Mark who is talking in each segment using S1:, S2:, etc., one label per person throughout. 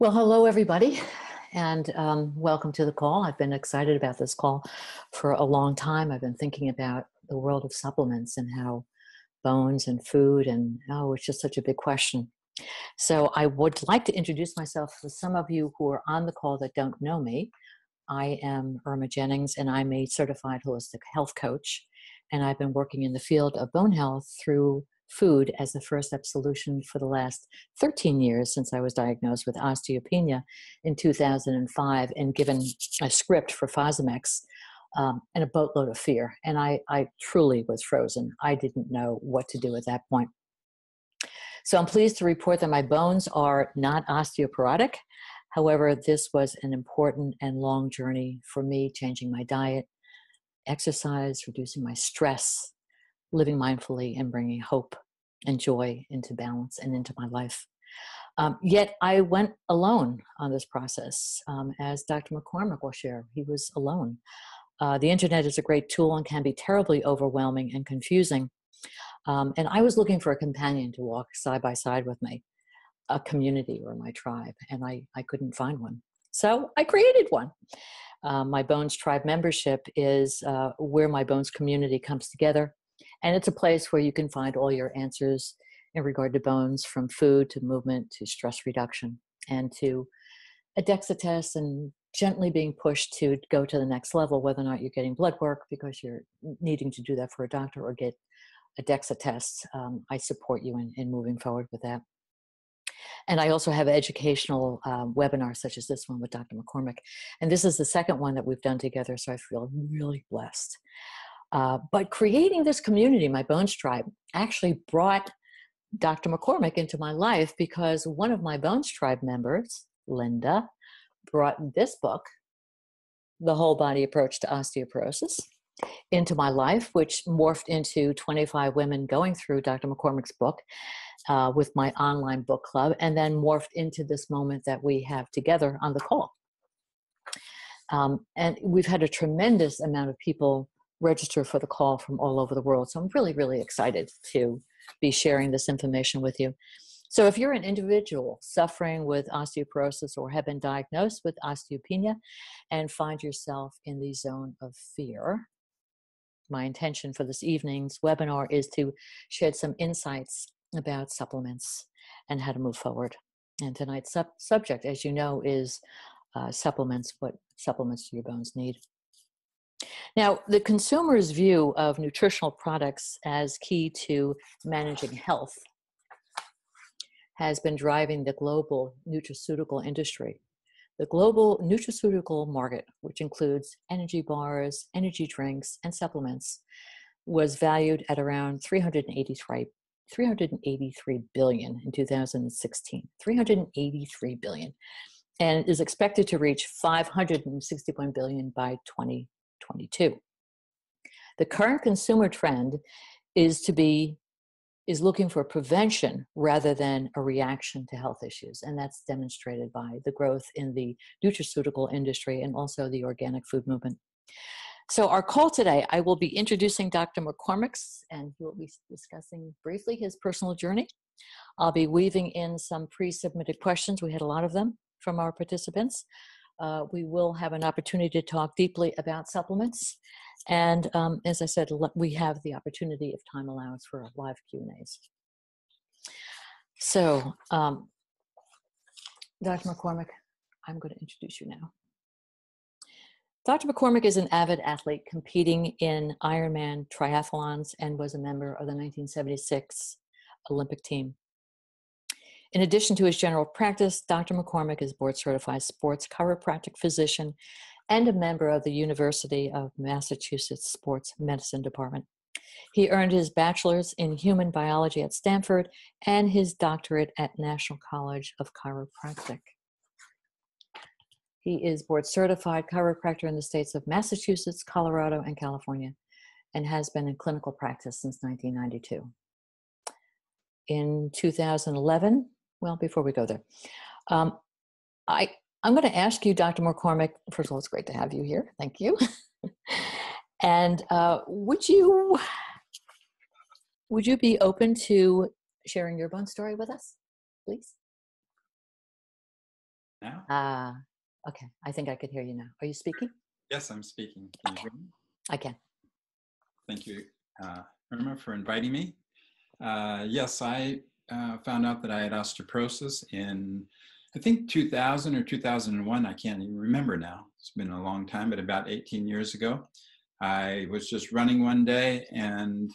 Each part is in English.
S1: Well, hello, everybody, and welcome to the call. I've been excited about this call for a long time. I've been thinking about the world of supplements and how bones and food it's just such a big question. So I would like to introduce myself for some of you who are on the call that don't know me. I am Irma Jennings, and I'm a certified holistic health coach, and I've been working in the field of bone health through food as the first step solution for the last 13 years since I was diagnosed with osteopenia in 2005 and given a script for Fosamax and a boatload of fear. And I truly was frozen. I didn't know what to do at that point. So I'm pleased to report that my bones are not osteoporotic. However, this was an important and long journey for me, changing my diet, exercise, reducing my stress, living mindfully, and bringing hope and joy into balance and into my life. Yet I went alone on this process, as Dr. McCormick will share. He was alone. The internet is a great tool and can be terribly overwhelming and confusing. And I was looking for a companion to walk side by side with me, a community or my tribe, and I couldn't find one. So I created one. My Bones Tribe membership is where my Bones community comes together. And it's a place where you can find all your answers in regard to bones, from food to movement to stress reduction and to a DEXA test, and gently being pushed to go to the next level, whether or not you're getting blood work because you're needing to do that for a doctor or get a DEXA test. I support you in moving forward with that. And I also have educational webinars such as this one with Dr. McCormick. And this is the second one that we've done together, so I feel really blessed. But creating this community, my Bones Tribe, actually brought Dr. McCormick into my life because one of my Bones Tribe members, Linda, brought this book, The Whole Body Approach to Osteoporosis, into my life, which morphed into 25 women going through Dr. McCormick's book with my online book club, and then morphed into this moment that we have together on the call. And we've had a tremendous amount of people register for the call from all over the world. So I'm really, really excited to be sharing this information with you. So if you're an individual suffering with osteoporosis or have been diagnosed with osteopenia and find yourself in the zone of fear, my intention for this evening's webinar is to shed some insights about supplements and how to move forward. And tonight's subject, as you know, is supplements. What supplements do your bones need? Now, the consumer's view of nutritional products as key to managing health has been driving the global nutraceutical industry. The global nutraceutical market, which includes energy bars, energy drinks, and supplements, was valued at around $383 billion in 2016. $383 billion, and is expected to reach $561 billion by 2022. The current consumer trend is looking for prevention rather than a reaction to health issues. And that's demonstrated by the growth in the nutraceutical industry and also the organic food movement. So our call today, I will be introducing Dr. McCormick, and he will be discussing briefly his personal journey. I'll be weaving in some pre-submitted questions. We had a lot of them from our participants. We will have an opportunity to talk deeply about supplements. And as I said, we have the opportunity, if time allows, for live Q&As. So, Dr. McCormick, I'm going to introduce you now. Dr. McCormick is an avid athlete competing in Ironman triathlons and was a member of the 1976 Olympic team. In addition to his general practice, Dr. McCormick is board-certified sports chiropractic physician and a member of the University of Massachusetts Sports Medicine Department. He earned his bachelor's in human biology at Stanford and his doctorate at National College of Chiropractic. He is board-certified chiropractor in the states of Massachusetts, Colorado, and California, and has been in clinical practice since 1992. In 2011, well, before we go there, I'm going to ask you, Dr. McCormick, first of all, it's great to have you here. Thank you. And would you be open to sharing your bone story with us, please?
S2: Now?
S1: Okay. I think I could hear you now. Are you speaking?
S2: Yes, I'm speaking. Can you hear me?
S1: I can.
S2: Thank you, Irma, for inviting me. Yes, I found out that I had osteoporosis in, I think, 2000 or 2001. I can't even remember now. It's been a long time, but about 18 years ago. I was just running one day and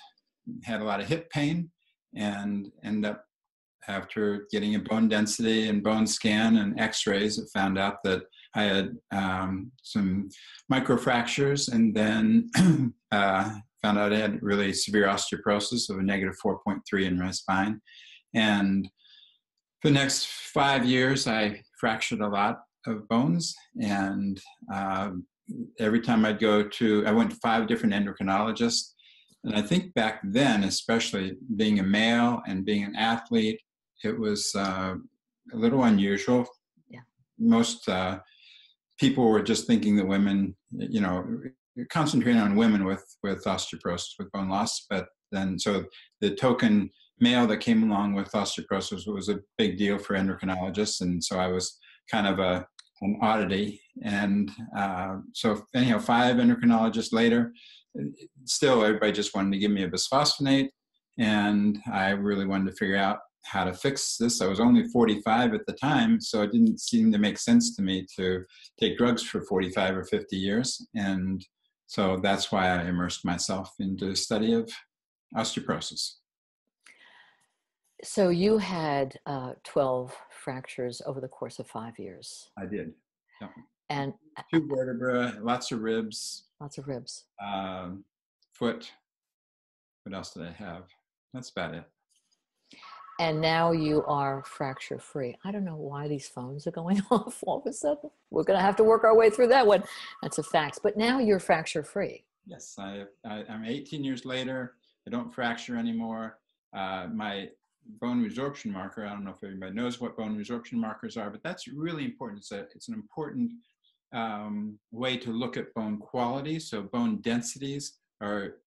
S2: had a lot of hip pain and ended up, after getting a bone density and bone scan and x-rays, it found out that I had some microfractures, and then found out I had really severe osteoporosis of a -4.3 in my spine. And for the next 5 years, I fractured a lot of bones. And every time I'd I went to 5 different endocrinologists. And I think back then, especially being a male and being an athlete, it was a little unusual.
S1: Yeah.
S2: Most people were just thinking that women, concentrating on women with osteoporosis, with bone loss. But then, so the token male that came along with osteoporosis was a big deal for endocrinologists. And so I was kind of an oddity. And so anyhow, 5 endocrinologists later, still everybody just wanted to give me a bisphosphonate. And I really wanted to figure out how to fix this. I was only 45 at the time, so it didn't seem to make sense to me to take drugs for 45 or 50 years. And so that's why I immersed myself into the study of osteoporosis.
S1: So you had 12 fractures over the course of 5 years.
S2: I did. Yeah.
S1: And
S2: 2 vertebrae, lots of ribs.
S1: Lots of ribs.
S2: Foot. What else did I have? That's about it.
S1: And now you are fracture free. I don't know why these phones are going off all of a sudden. We're going to have to work our way through that one. That's a fact. But now you're fracture free.
S2: Yes, I'm 18 years later. I don't fracture anymore. My bone resorption marker, I don't know if everybody knows what bone resorption markers are, but that's really important. It's an important way to look at bone quality. So bone densities are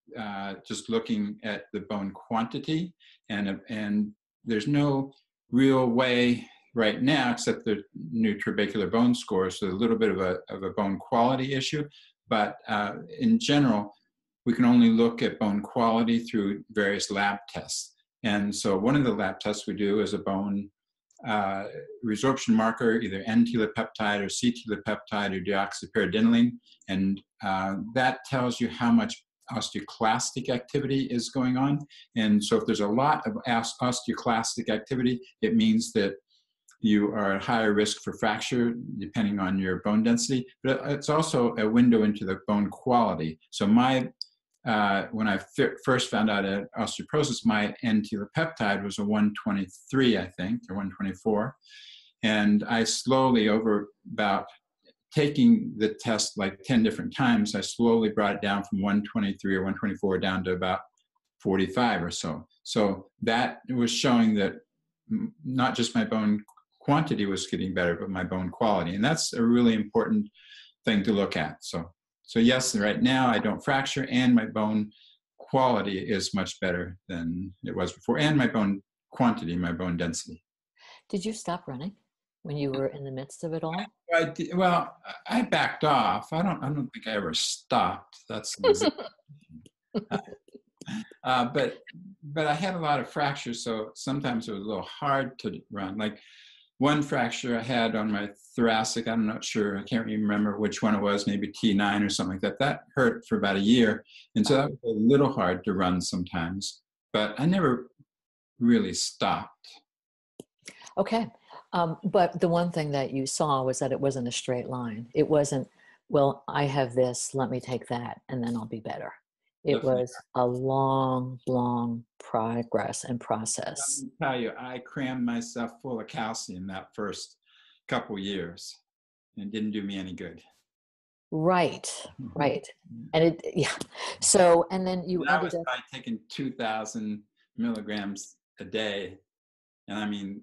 S2: just looking at the bone quantity, and there's no real way right now, except the new trabecular bone score, so a little bit of a bone quality issue. But in general, we can only look at bone quality through various lab tests. And so one of the lab tests we do is a bone resorption marker, either N-telepeptide or C-telepeptide or deoxypyridinoline. And that tells you how much osteoclastic activity is going on. And so if there's a lot of osteoclastic activity, it means that you are at higher risk for fracture depending on your bone density. But it's also a window into the bone quality. So when I first found out I had osteoporosis, my N-telepeptide was a 123, I think, or 124. And I slowly, over about taking the test like 10 different times, I slowly brought it down from 123 or 124 down to about 45 or so. So that was showing that not just my bone quantity was getting better, but my bone quality. And that's a really important thing to look at. So yes, right now I don't fracture, and my bone quality is much better than it was before, and my bone quantity, my bone density.
S1: Did you stop running when you were in the midst of it all?
S2: Well, I backed off. I don't think I ever stopped. That's but I had a lot of fractures, so sometimes it was a little hard to run. Like one fracture I had on my thoracic, I'm not sure, I can't even remember which one it was, maybe T9 or something like that. That hurt for about a year, and so that was a little hard to run sometimes. But I never really stopped.
S1: Okay. But the one thing that you saw was that it wasn't a straight line. It wasn't, well, I have this, let me take that, and then I'll be better. It was a long, long progress and process.
S2: Let me tell you, I crammed myself full of calcium that first couple years, and it didn't do me any good.
S1: Right. And So, and then you
S2: ended up by taking 2,000 milligrams a day. And I mean,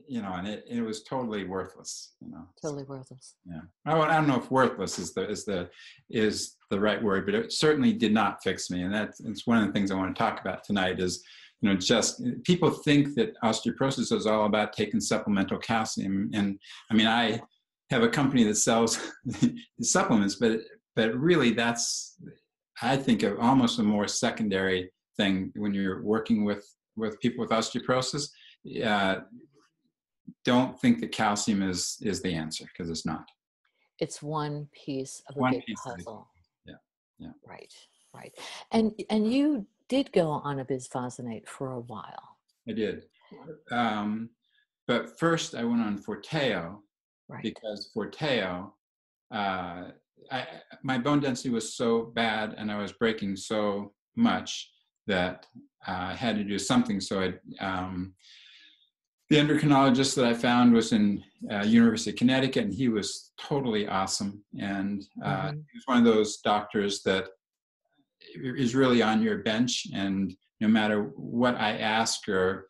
S2: and it was totally worthless,
S1: Totally worthless.
S2: Yeah. I don't know if worthless is the right word, but it certainly did not fix me. And it's one of the things I want to talk about tonight is just people think that osteoporosis is all about taking supplemental calcium. And I mean, I have a company that sells supplements, but really that's, I think, of almost a more secondary thing when you're working with people with osteoporosis. Don't think that calcium is the answer, because it's not.
S1: It's one piece of a
S2: One
S1: big
S2: piece of
S1: puzzle.
S2: Yeah.
S1: Right. And you did go on a bisphosphonate for a while.
S2: I did. But first I went on Forteo,
S1: Right.
S2: because Forteo, my bone density was so bad and I was breaking so much that I had to do something. So the endocrinologist that I found was in University of Connecticut, and he was totally awesome. And he was one of those doctors that is really on your bench, and no matter what I ask or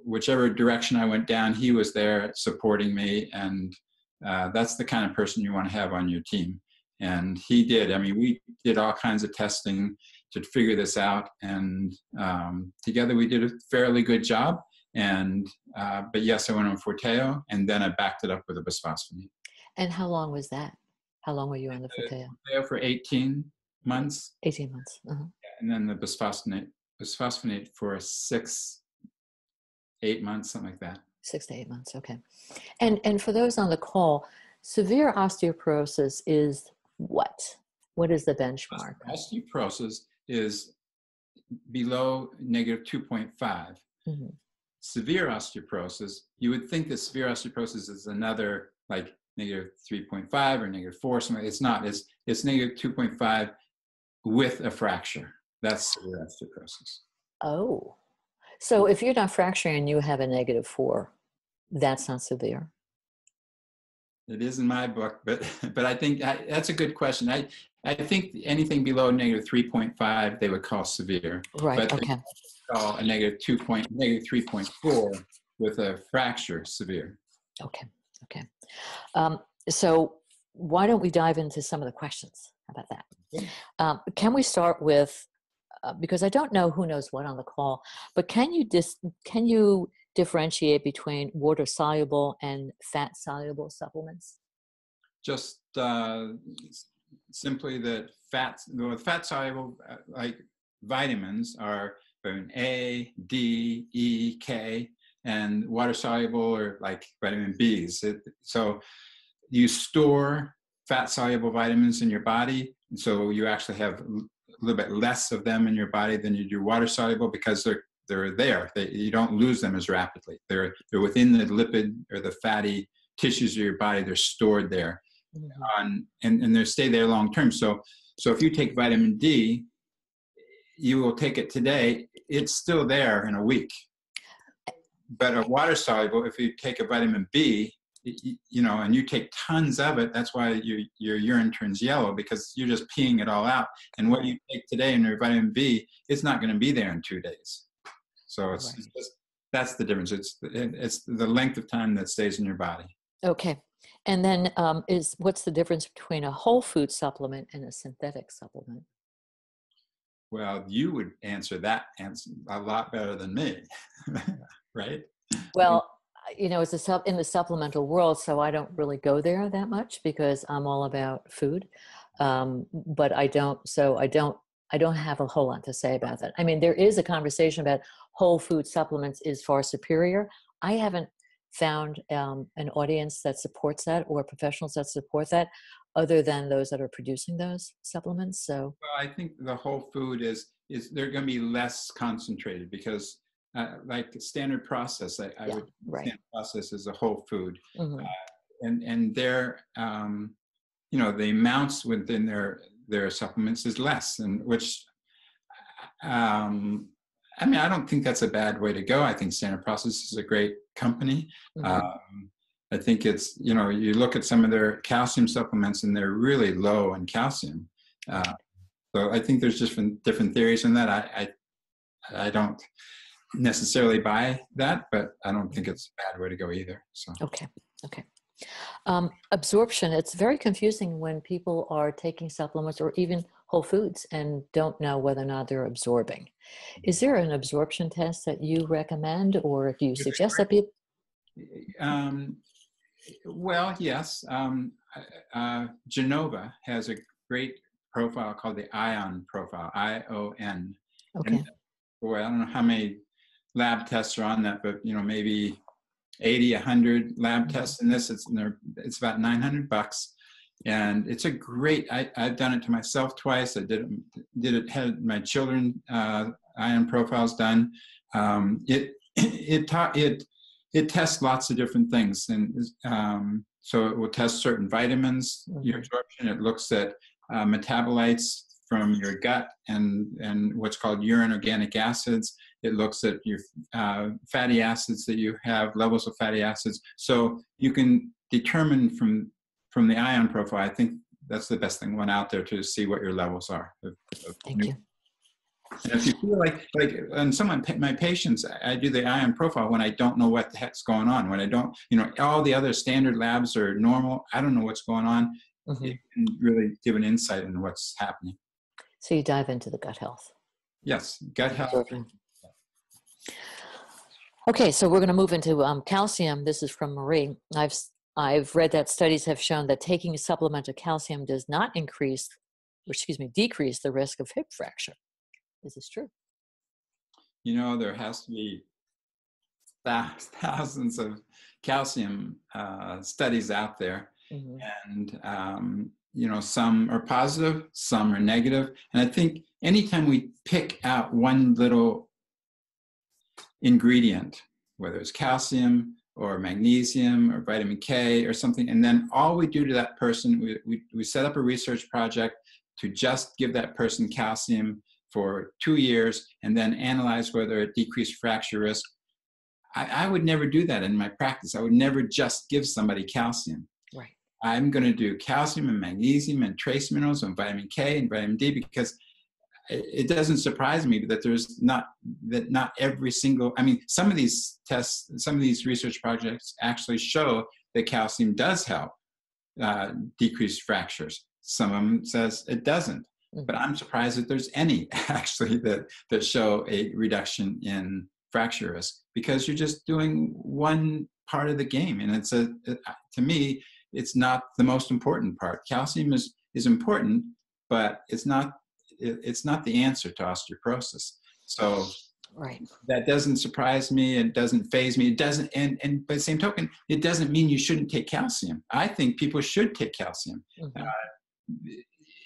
S2: whichever direction I went down, he was there supporting me. And that's the kind of person you want to have on your team. And he did. I mean, we did all kinds of testing to figure this out, and together we did a fairly good job. And but yes, I went on Forteo, and then I backed it up with a bisphosphonate.
S1: And how long was that? How long were you on the Forteo?
S2: Forteo for 18 months.
S1: 18 months. Uh-huh.
S2: And then the bisphosphonate for 6-8 months, something like that.
S1: 6 to 8 months. Okay. And for those on the call, severe osteoporosis is what? What is the benchmark?
S2: Osteoporosis is below -2.5. Mm-hmm. Severe osteoporosis, you would think that severe osteoporosis is another like -3.5 or -4, something. It's not. It's -2.5 with a fracture. That's severe osteoporosis.
S1: Oh, so if you're not fracturing and you have a -4, that's not severe.
S2: It is in my book, but I think that's a good question. I think anything below -3.5 they would call severe.
S1: Right.
S2: But
S1: okay.
S2: Call a -3.4 with a fracture severe.
S1: Okay. So why don't we dive into some of the questions? How about that? Okay. Can we start with, because I don't know who knows what on the call, but can you differentiate between water soluble and fat soluble supplements?
S2: Just simply that fat soluble, like vitamins, are vitamin A, D, E, K, and water soluble or like vitamin B's. So you store fat soluble vitamins in your body, and so you actually have a little bit less of them in your body than you do water soluble, because they're there. You don't lose them as rapidly. They're within the lipid or the fatty tissues of your body. They're stored there, and they stay there long term. So if you take vitamin D, you will take it today, it's still there in a week. But a water soluble, if you take a vitamin B, and you take tons of it, that's why your urine turns yellow, because you're just peeing it all out. And what you take today in your vitamin B, it's not going to be there in 2 days. So it's just, that's the difference. It's the length of time that stays in your body.
S1: Okay. And then what's the difference between a whole food supplement and a synthetic supplement?
S2: Well, you would answer that a lot better than me, right?
S1: Well, it's in the supplemental world, so I don't really go there that much because I'm all about food. But I don't have a whole lot to say about that. I mean, there is a conversation about whole food supplements is far superior. I haven't found an audience that supports that or professionals that support that, other than those that are producing those supplements. So,
S2: well, I think the whole food is they're going to be less concentrated, because like standard process, I would standard process is a whole food, and their the amounts within their supplements is less, and which I mean, I don't think that's a bad way to go. I think Standard Process is a great company. I think it's, you look at some of their calcium supplements and they're really low in calcium. So I think there's different theories in that. I don't necessarily buy that, but I don't think it's a bad way to go either. So
S1: Okay. Absorption, it's very confusing when people are taking supplements or even whole foods and don't know whether or not they're absorbing. Is there an absorption test that you recommend, or if you suggest that people?
S2: Um, well, yes. Genova has a great profile called the ION profile, ION.
S1: Okay.
S2: And boy, I don't know how many lab tests are on that, but maybe 80, 100 lab tests in this. It's about $900, and it's a great. I've done it to myself twice. I did it. Had my children ion profiles done. It tests lots of different things, and so it will test certain vitamins, your absorption. It looks at metabolites from your gut and what's called urine organic acids. It looks at your fatty acids that you have, levels of fatty acids. So you can determine from the ion profile. I think that's the best thing, one out there, to see what your levels are.
S1: Thank you.
S2: And if you feel like and my patients, I do the ion profile when I don't know what the heck's going on. When I don't, all the other standard labs are normal. I don't know what's going on. It can really give an insight into what's happening.
S1: So you dive into the gut health.
S2: Yes, gut health.
S1: Okay, so we're going to move into calcium. This is from Marie. I've read that studies have shown that taking a supplement of calcium does not decrease the risk of hip fracture. Is this true?
S2: There has to be thousands of calcium studies out there, and some are positive, some are negative. And I think anytime we pick out one little ingredient, whether it's calcium or magnesium or vitamin K or something, and then all we do to that person, we set up a research project to just give that person calcium for 2 years and then analyze whether it decreased fracture risk. I would never do that in my practice. I would never just give somebody calcium.
S1: Right.
S2: I'm going to do calcium and magnesium and trace minerals and vitamin K and vitamin D, because it doesn't surprise me that not every single, some of these tests, some of these research projects actually show that calcium does help decrease fractures. Some of them says it doesn't, but I'm surprised that there's any actually that show a reduction in fracture risk, because you're just doing one part of the game. And to me, it's not the most important part. Calcium is important, but it's not the answer to osteoporosis. So
S1: right.
S2: That doesn't surprise me. It doesn't faze me. It doesn't, and by the same token, it doesn't mean you shouldn't take calcium. I think people should take calcium.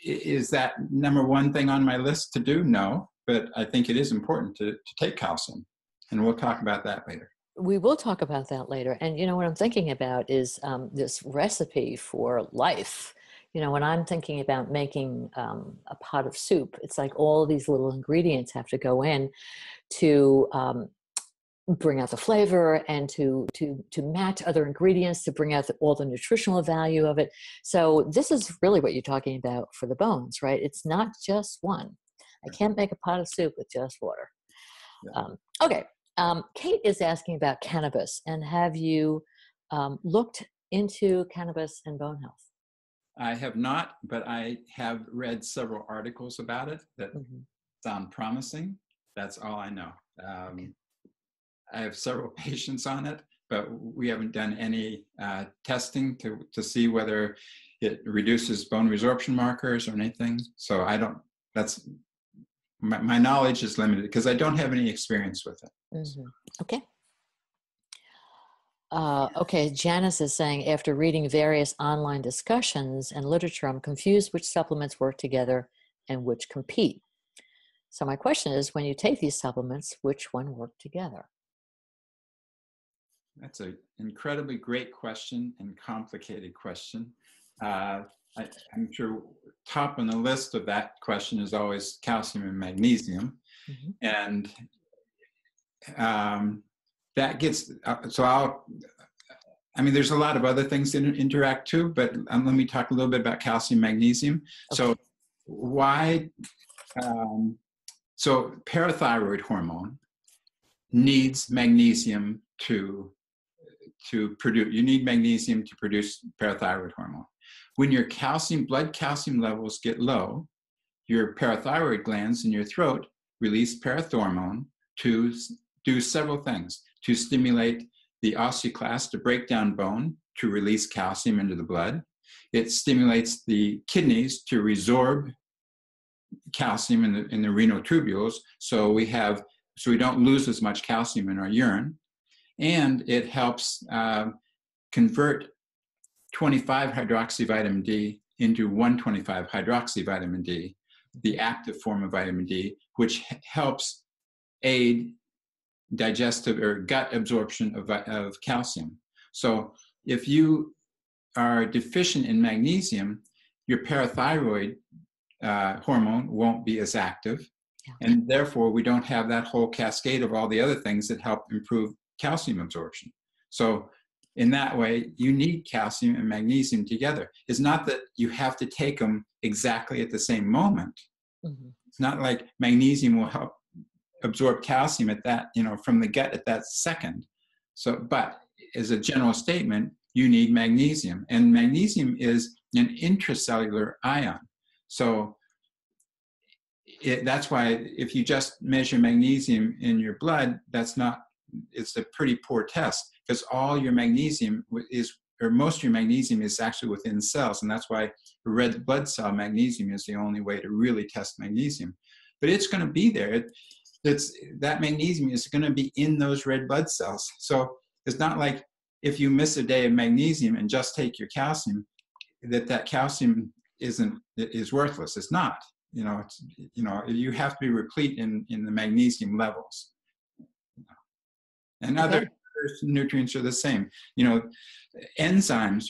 S2: Is that number one thing on my list to do? No, but I think it is important to take calcium. And we'll talk about that later.
S1: We will talk about that later. And what I'm thinking about is this recipe for life. When I'm thinking about making a pot of soup, it's like all these little ingredients have to go in to bring out the flavor and to match other ingredients to bring out all the nutritional value of it. So this is really what you're talking about for the bones, right? It's not just one. I can't make a pot of soup with just water. Yeah. Okay. Kate is asking about cannabis, and have you looked into cannabis and bone health?
S2: I have not, but I have read several articles about it that sound promising. That's all I know. Okay. I have several patients on it, but we haven't done any testing to see whether it reduces bone resorption markers or anything. So my knowledge is limited because I don't have any experience with it.
S1: Okay. Okay, Janice is saying, after reading various online discussions and literature, I'm confused which supplements work together and which compete. So my question is, when you take these supplements, which one work together?
S2: That's an incredibly great question and complicated question. I'm sure top on the list of that question is always calcium and magnesium. And that gets, there's a lot of other things that interact too, but let me talk a little bit about calcium, magnesium. Okay. So why, so parathyroid hormone needs magnesium to produce, you need magnesium to produce parathyroid hormone. When your blood calcium levels get low, your parathyroid glands in your throat release parathormone to do several things: to stimulate the osteoclast to break down bone, to release calcium into the blood. It stimulates the kidneys to resorb calcium in the renal tubules, so we don't lose as much calcium in our urine. And it helps convert 25 hydroxyvitamin D into 125 hydroxyvitamin D, the active form of vitamin D, which helps aid digestive or gut absorption of calcium. So if you are deficient in magnesium, your parathyroid hormone won't be as active, and therefore we don't have that whole cascade of all the other things that help improve calcium absorption. So in that way, you need calcium and magnesium together. It's not that you have to take them exactly at the same moment. Mm-hmm. It's not like magnesium will help absorb calcium at that, from the gut at that second. So, but as a general statement, you need magnesium, and magnesium is an intracellular ion. So that's why if you just measure magnesium in your blood, it's a pretty poor test, because all your magnesium most of your magnesium is actually within cells, and that's why red blood cell magnesium is the only way to really test magnesium. But it's going to be there. That magnesium is going to be in those red blood cells. So it's not like if you miss a day of magnesium and just take your calcium, that calcium is worthless. It's not. You have to be replete in the magnesium levels. And other nutrients are the same. Enzymes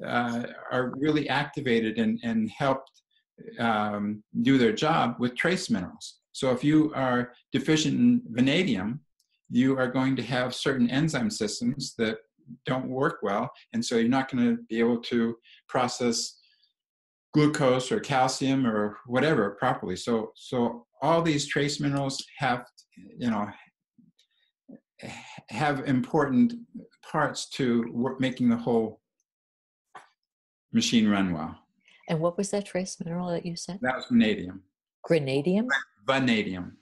S2: are really activated and help do their job with trace minerals. So if you are deficient in vanadium, you are going to have certain enzyme systems that don't work well, and so you're not going to be able to process glucose or calcium or whatever properly. So all these trace minerals have important parts to making the whole machine run well.
S1: And what was that trace mineral that you said?
S2: That was vanadium.
S1: Grenadium?
S2: Vanadium.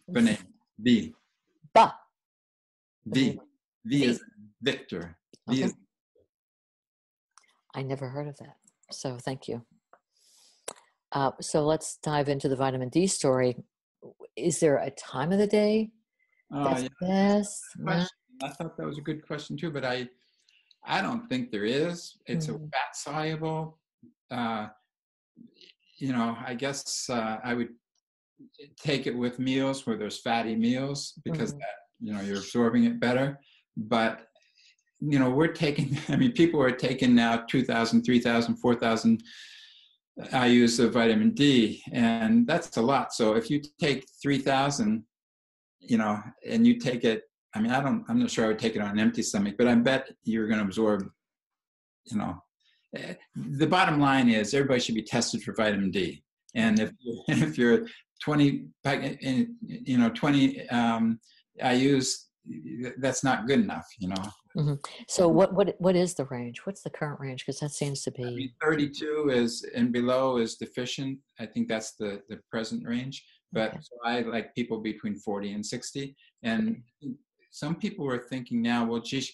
S2: V.
S1: Ba.
S2: V. V is Victor. V is.
S1: I never heard of that. So thank you. So let's dive into the vitamin D story. Is there a time of the day that's best?
S2: I thought that was a good question too, but I don't think there is. It's a fat soluble. I guess I would take it with meals where there's fatty meals, because you're absorbing it better. But people are taking now 2,000, 3,000, 4,000 IUs of vitamin D, and that's a lot. So if you take 3,000, and you take it, I'm not sure I would take it on an empty stomach, but I bet you're going to absorb, the bottom line is everybody should be tested for vitamin D. And if you're 20 IUs, that's not good enough,
S1: Mm-hmm. So what is the range? What's the current range? Because that seems to be
S2: 32 is and below is deficient. I think that's the present range. But so I like people between 40 and 60. And some people are thinking now, well, geez,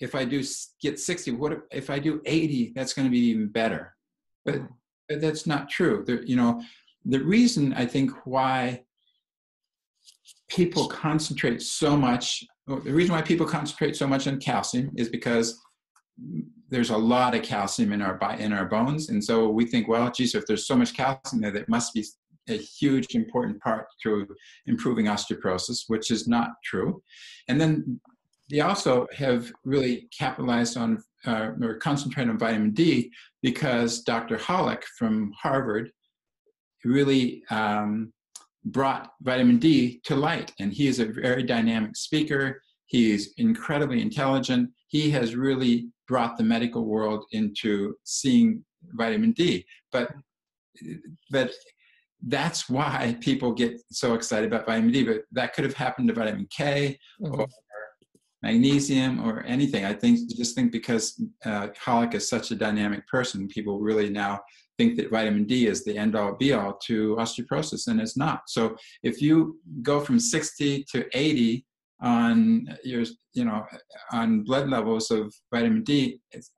S2: if I do get 60, what if I do 80? That's going to be even better. But that's not true. The reason I think why people concentrate so much, the reason why people concentrate so much on calcium is because there's a lot of calcium in our bones, and so we think, well, geez, if there's so much calcium there, that must be a huge important part to improving osteoporosis, which is not true. And then they also have really capitalized on or concentrated on vitamin D because Dr. Hollick from Harvard really brought vitamin D to light. And he is a very dynamic speaker. He's incredibly intelligent. He has really brought the medical world into seeing vitamin D. But that's why people get so excited about vitamin D. But that could have happened to vitamin K or magnesium or anything. I think because Hollick is such a dynamic person, people really now think that vitamin D is the end all be all to osteoporosis, and it's not. So if you go from 60 to 80 on your, on blood levels of vitamin D, it's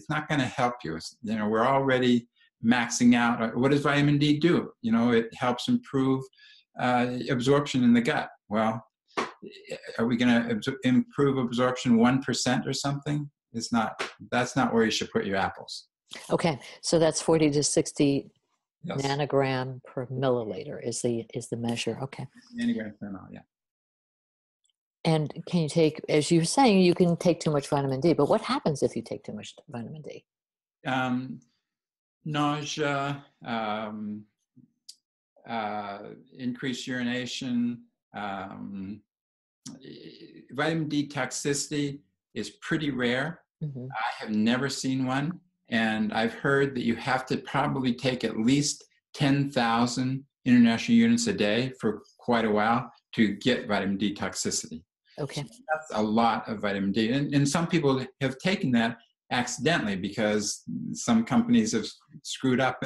S2: not going to help you. We're already maxing out. What does vitamin D do? It helps improve absorption in the gut. Well, are we going to improve absorption 1% or something? It's not. That's not where you should put your apples.
S1: Okay, so that's 40 to 60
S2: Yes.
S1: nanogram per milliliter is the measure. Okay.
S2: Nanogram per ml, yeah.
S1: And can you take, as you were saying, you can take too much vitamin D, but what happens if you take too much vitamin D?
S2: Nausea, increased urination. Vitamin D toxicity is pretty rare.
S1: Mm-hmm.
S2: I have never seen one. And I've heard that you have to probably take at least 10,000 international units a day for quite a while to get vitamin D toxicity.
S1: Okay.
S2: So that's a lot of vitamin D. And some people have taken that accidentally because some companies have screwed up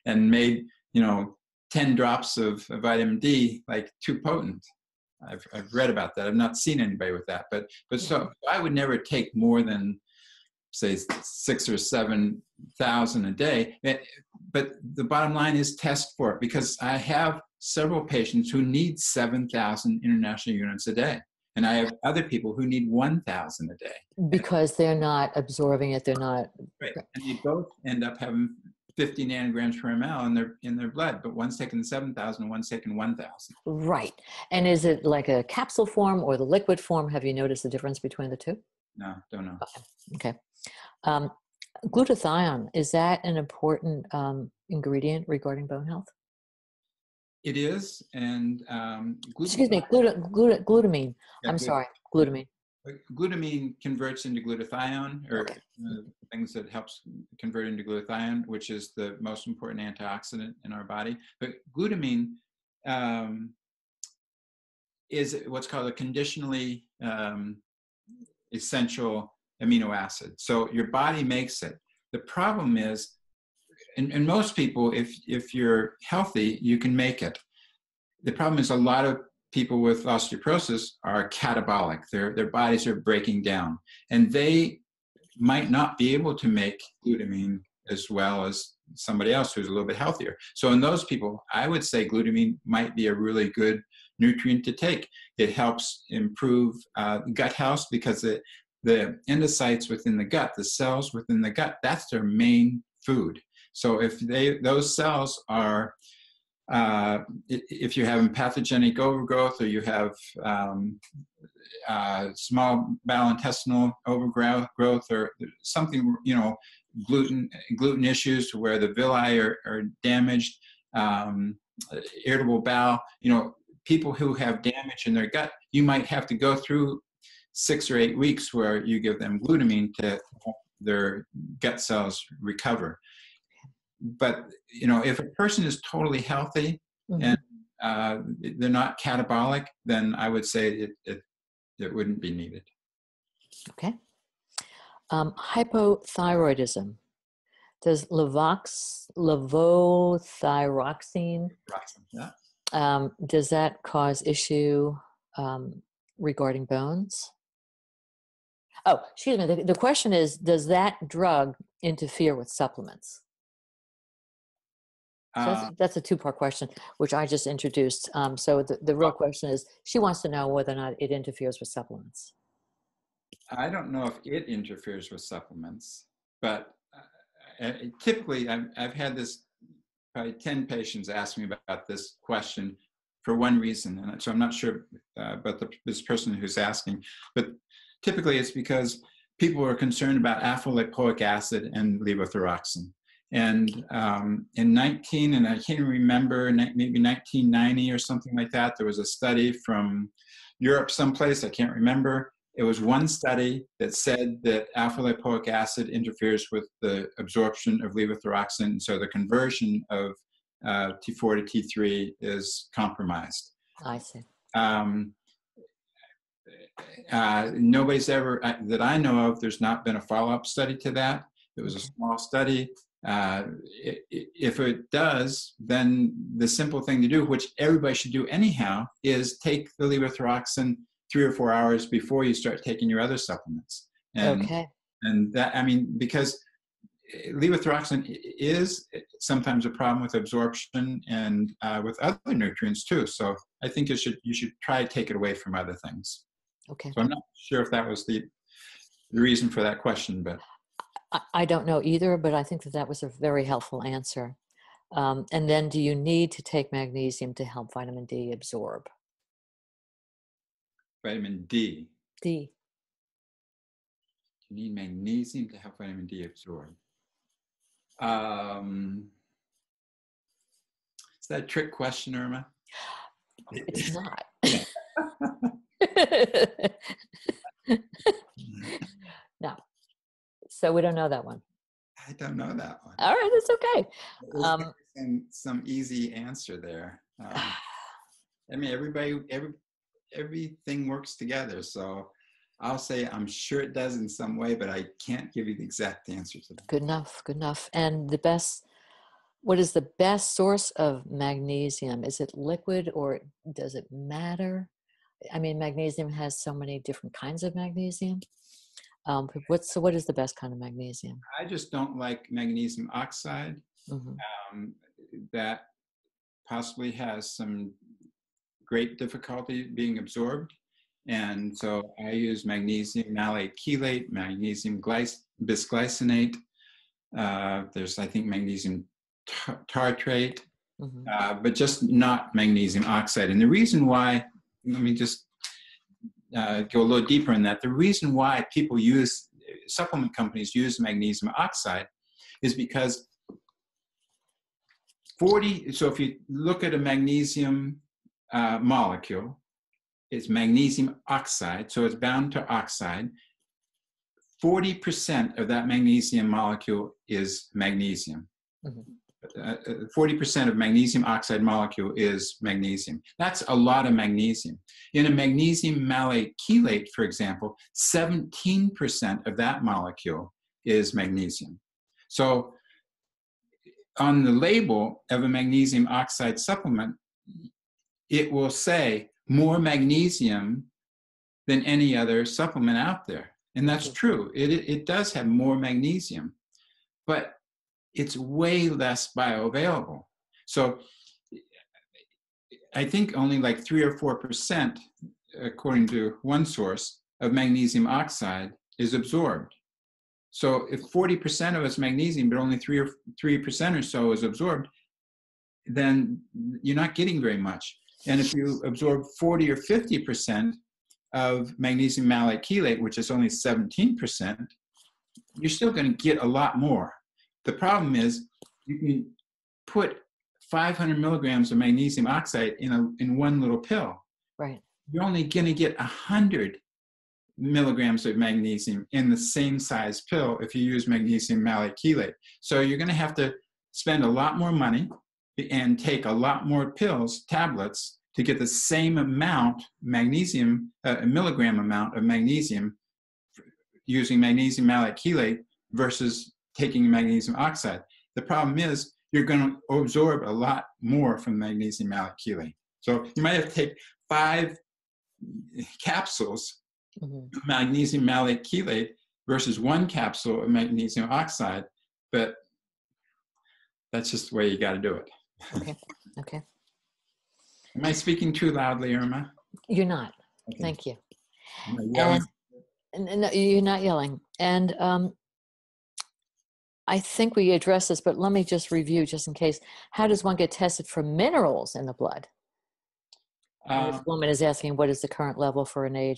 S2: and made, 10 drops of vitamin D like too potent. I've read about that. I've not seen anybody with that. But so I would never take more than, say, 6,000 or 7,000 a day. But the bottom line is test for it, because I have several patients who need 7,000 international units a day. And I have other people who need 1,000 a day.
S1: Because they're not absorbing it, they're not.
S2: Right. And they both end up having 50 nanograms per ml in their blood, but one's taking 7,000 and one's taking 1,000.
S1: Right. And is it like a capsule form or the liquid form? Have you noticed the difference between the two?
S2: No, don't know.
S1: Okay. Glutathione, is that an important ingredient regarding bone health?
S2: It is, and
S1: excuse me, glutamine. Yeah, I'm sorry, glutamine.
S2: Glutamine converts into glutathione, or things that helps convert into glutathione, which is the most important antioxidant in our body. But glutamine is what's called a conditionally essential amino acid. So your body makes it. The problem is, and most people, if you're healthy, you can make it. The problem is a lot of people with osteoporosis are catabolic. Their bodies are breaking down, and they might not be able to make glutamine as well as somebody else who's a little bit healthier. So in those people, I would say glutamine might be a really good nutrient to take. It helps improve gut health, because the endocytes within the gut, the cells within the gut, that's their main food. So if those cells are, if you're having pathogenic overgrowth, or you have small bowel intestinal overgrowth, or something, gluten issues where the villi are damaged, irritable bowel, people who have damage in their gut, you might have to go through 6 or 8 weeks where you give them glutamine to help their gut cells recover. But, if a person is totally healthy and they're not catabolic, then I would say it wouldn't be needed.
S1: Okay. Hypothyroidism. Does levothyroxine, does that cause issue regarding bones? Oh, excuse me. The question is, does that drug interfere with supplements? So that's a two-part question, which I just introduced. So the real question is, she wants to know whether or not it interferes with supplements.
S2: I don't know if it interferes with supplements, but typically I've had probably 10 patients ask me about this question for one reason. And so I'm not sure about this person who's asking, but typically it's because people are concerned about alpha-lipoic acid and levothyroxine. And in and I can't remember, maybe 1990 or something like that, there was a study from Europe someplace, I can't remember. It was one study that said that alpha-lipoic acid interferes with the absorption of levothyroxine, so the conversion of T4 to T3 is compromised.
S1: I see.
S2: Nobody's ever, that I know of, there's not been a follow-up study to that. It was a small study. If it does, then the simple thing to do, which everybody should do anyhow, is take the levothyroxine 3 or 4 hours before you start taking your other supplements.
S1: Okay.
S2: And that, I mean, because levothyroxine is sometimes a problem with absorption and with other nutrients too. So I think you should try to take it away from other things.
S1: Okay.
S2: So I'm not sure if that was the reason for that question, but
S1: I don't know either, but I think that was a very helpful answer. And then do you need to take magnesium to help vitamin D absorb?
S2: vitamin D.
S1: D.
S2: You need magnesium to help vitamin D absorb. Is that a trick question, Irma?
S1: It's not. No. So we don't know that one.
S2: I don't know that one.
S1: All right, that's okay.
S2: Some easy answer there. I mean, everything works together. So I'll say I'm sure it does in some way, but I can't give you the exact answer to that.
S1: Good enough. Good enough. And what is the best source of magnesium? Is it liquid or does it matter? I mean, magnesium has so many different kinds of magnesium. What is the best kind of magnesium?
S2: I just don't like magnesium oxide.
S1: Mm-hmm.
S2: That possibly has some great difficulty being absorbed. And so I use magnesium malate chelate, magnesium bisglycinate. There's, I think, magnesium tartrate, but just not magnesium oxide. And the reason why, let me just go a little deeper in that. The reason why supplement companies use magnesium oxide is because so if you look at a magnesium molecule, it's magnesium oxide, so it's bound to oxide. 40% of that magnesium molecule is magnesium. 40% of magnesium oxide molecule is magnesium. That's a lot of magnesium. In a magnesium malate chelate, for example, 17% of that molecule is magnesium. So on the label of a magnesium oxide supplement, it will say more magnesium than any other supplement out there. And that's true. It does have more magnesium, but it's way less bioavailable. So I think only like 3 or 4%, according to one source, of magnesium oxide is absorbed. So if 40% of it's magnesium, but only 3% or so is absorbed, then you're not getting very much. And if you absorb 40 or 50% of magnesium malate chelate, which is only 17%, you're still going to get a lot more. The problem is you can put 500 milligrams of magnesium oxide in one little pill.
S1: Right.
S2: You're only going to get 100 milligrams of magnesium in the same size pill if you use magnesium malate chelate. So you're going to have to spend a lot more money and take a lot more tablets, to get the same amount magnesium, a milligram amount of magnesium using magnesium malate chelate versus taking magnesium oxide. The problem is you're going to absorb a lot more from magnesium malate chelate. So you might have to take 5 capsules of magnesium malate chelate versus 1 capsule of magnesium oxide, but that's just the way you got to do it.
S1: Okay. Okay.
S2: Am I speaking too loudly, Irma?
S1: You're not.
S2: Okay.
S1: Thank you.
S2: And
S1: no, you're not yelling. And I think we addressed this, but let me just review just in case. How does one get tested for minerals in the blood? This woman is asking, what is the current level for an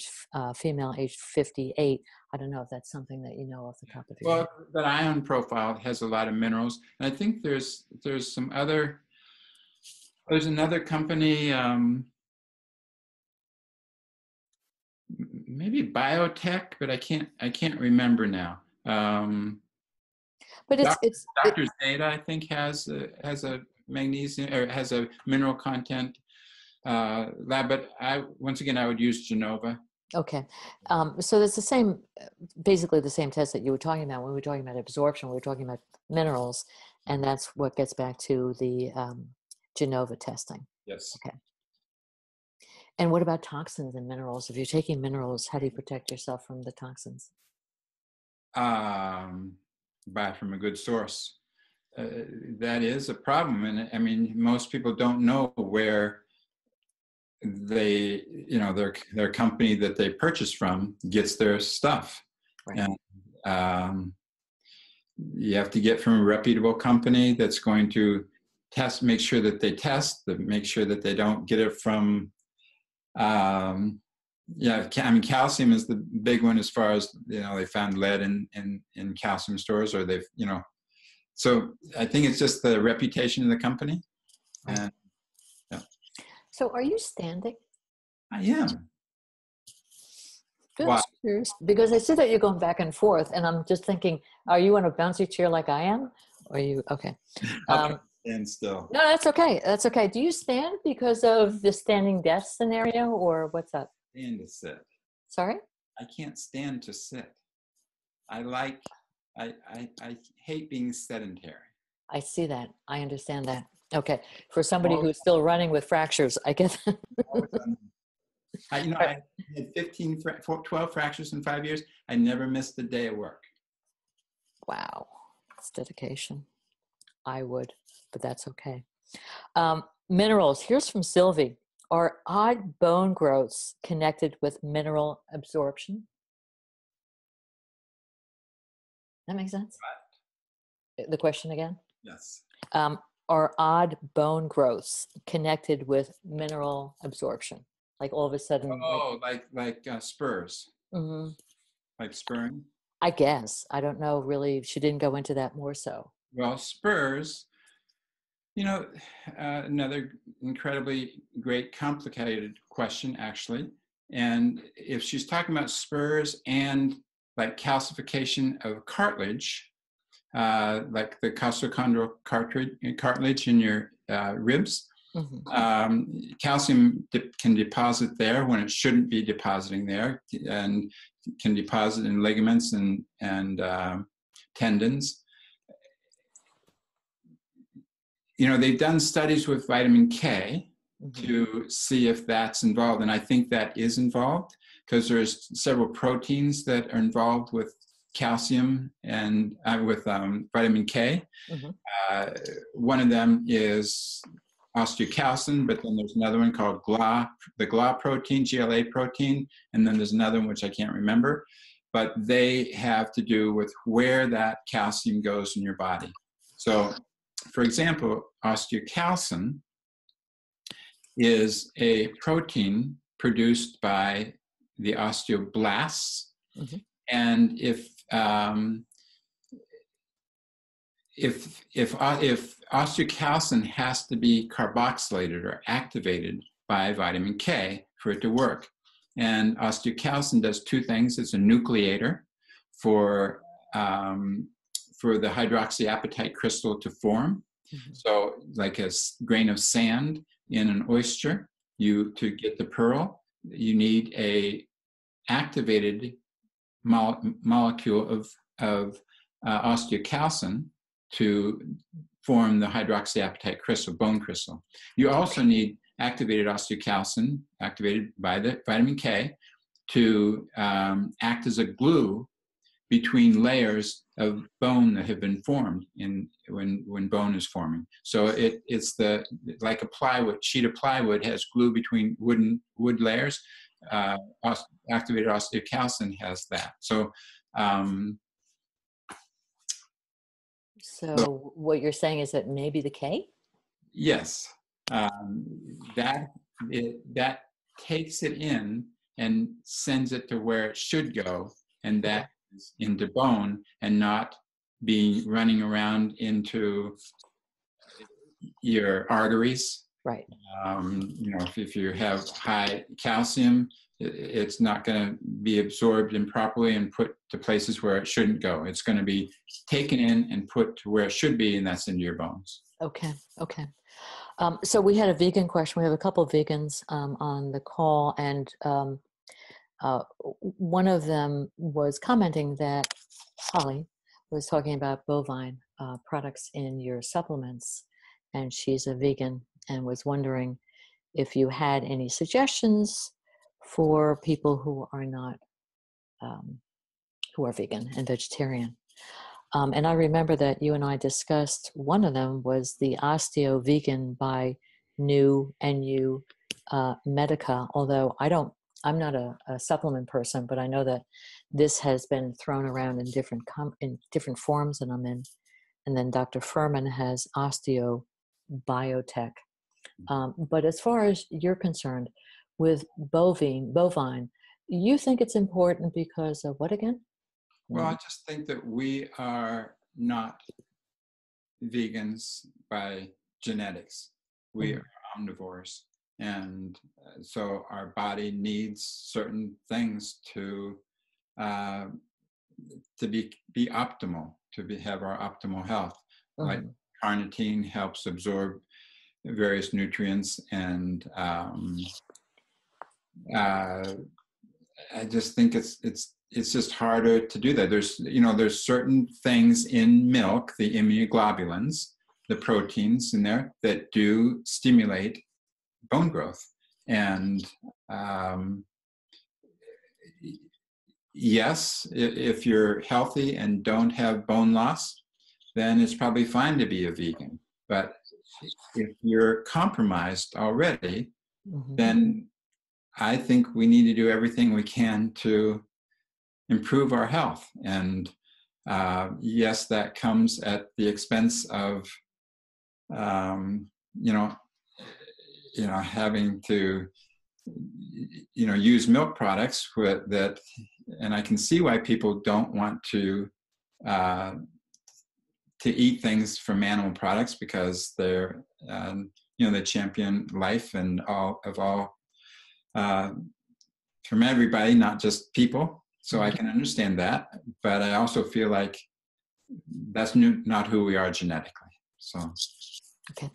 S1: female aged 58? I don't know if that's something that you know off the top of your head.
S2: Well, that ion profile has a lot of minerals. And I think there's some other, there's another company, maybe biotech, but I can't remember now.
S1: But it's
S2: Dr. Zeta, I think, has a magnesium, or has a mineral content lab, but once again I would use Genova.
S1: Okay. So it's the same, basically the same test that you were talking about when we were talking about absorption. We were talking about minerals, and that's what gets back to the Genova testing.
S2: Yes.
S1: Okay. And what about toxins and minerals? If you're taking minerals, how do you protect yourself from the toxins?
S2: Buy from a good source. That is a problem, and I mean, most people don't know where their company that they purchase from gets their stuff.
S1: Right.
S2: And you have to get from a reputable company that's going to make sure that they test, that make sure that they don't get it from I mean, calcium is the big one as far as, they found lead in calcium stores, or they've, so I think it's just the reputation of the company.
S1: Right.
S2: And yeah.
S1: So are you standing?
S2: I am. Why?
S1: Curious, because I see that you're going back and forth, and I'm just thinking, are you in a bouncy chair like I am? Or are you, okay.
S2: I'll stand still.
S1: No, that's okay. That's okay. Do you stand because of the standing desk scenario, or what's up?
S2: Stand to sit.
S1: Sorry?
S2: I can't stand to sit. I hate being sedentary.
S1: I see that. I understand that. Okay. For somebody who's still running with fractures, I guess.
S2: I had 12 fractures in 5 years. I never missed a day of work.
S1: Wow. That's dedication. I would, but that's okay. Minerals. Here's from Sylvie. Are odd bone growths connected with mineral absorption? That makes sense? What? The question again?
S2: Yes.
S1: Are odd bone growths connected with mineral absorption? Like all of a sudden.
S2: Oh, like spurs.
S1: Mm-hmm.
S2: Like spurring?
S1: I guess. I don't know really. She didn't go into that more so.
S2: Well, spurs, another incredibly great, complicated question, actually. And if she's talking about spurs and like calcification of cartilage, like the costochondral cartilage in your ribs, calcium can deposit there when it shouldn't be depositing there, and can deposit in ligaments and tendons. They've done studies with vitamin K to see if that's involved, and I think that is involved because there's several proteins that are involved with calcium and with vitamin K. One of them is osteocalcin, but then there's another one called the GLA protein, GLA protein, and then there's another one which I can't remember, but they have to do with where that calcium goes in your body. So, for example, osteocalcin is a protein produced by the osteoblasts, and if osteocalcin has to be carboxylated or activated by vitamin K for it to work. And osteocalcin does two things. It's a nucleator for the hydroxyapatite crystal to form. So like a grain of sand in an oyster, to get the pearl, you need a activated molecule of osteocalcin to form the hydroxyapatite crystal, bone crystal. You also need activated osteocalcin, activated by the vitamin K, to act as a glue between layers of bone that have been formed when bone is forming. So it's like a sheet of plywood has glue between wood layers. Activated osteocalcin has that. So
S1: what you're saying is that maybe the K?
S2: Yes, that takes it in and sends it to where it should go, and that is into bone, and not being running around into your arteries.
S1: Right.
S2: If you have high calcium, it's not going to be absorbed improperly and put to places where it shouldn't go. It's going to be taken in and put to where it should be, and that's into your bones.
S1: Okay. So we had a vegan question. We have a couple of vegans on the call, and One of them was commenting that Holly was talking about bovine products in your supplements, and she's a vegan and was wondering if you had any suggestions for people who are not who are vegan and vegetarian. And I remember that you and I discussed one of them was the Osteo Vegan by New NU Medica. Although I'm not a supplement person, but I know that this has been thrown around in different forms that I'm in. And then Dr. Furman has Osteo Biotech. But as far as you're concerned, with bovine, you think it's important because of what again?
S2: Well, I just think that we are not vegans by genetics. We are omnivores. And so our body needs certain things to be optimal, have our optimal health. Like carnitine helps absorb various nutrients, and I just think it's just harder to do that. There's certain things in milk, the immunoglobulins, the proteins in there that do stimulate bone growth. And yes, if you're healthy and don't have bone loss, then it's probably fine to be a vegan. But if you're compromised already, then I think we need to do everything we can to improve our health. And yes, that comes at the expense of, having to, use milk products that, and I can see why people don't want to eat things from animal products, because they're, they champion life and from everybody, not just people. So I can understand that, but I also feel like that's not who we are genetically. So
S1: okay.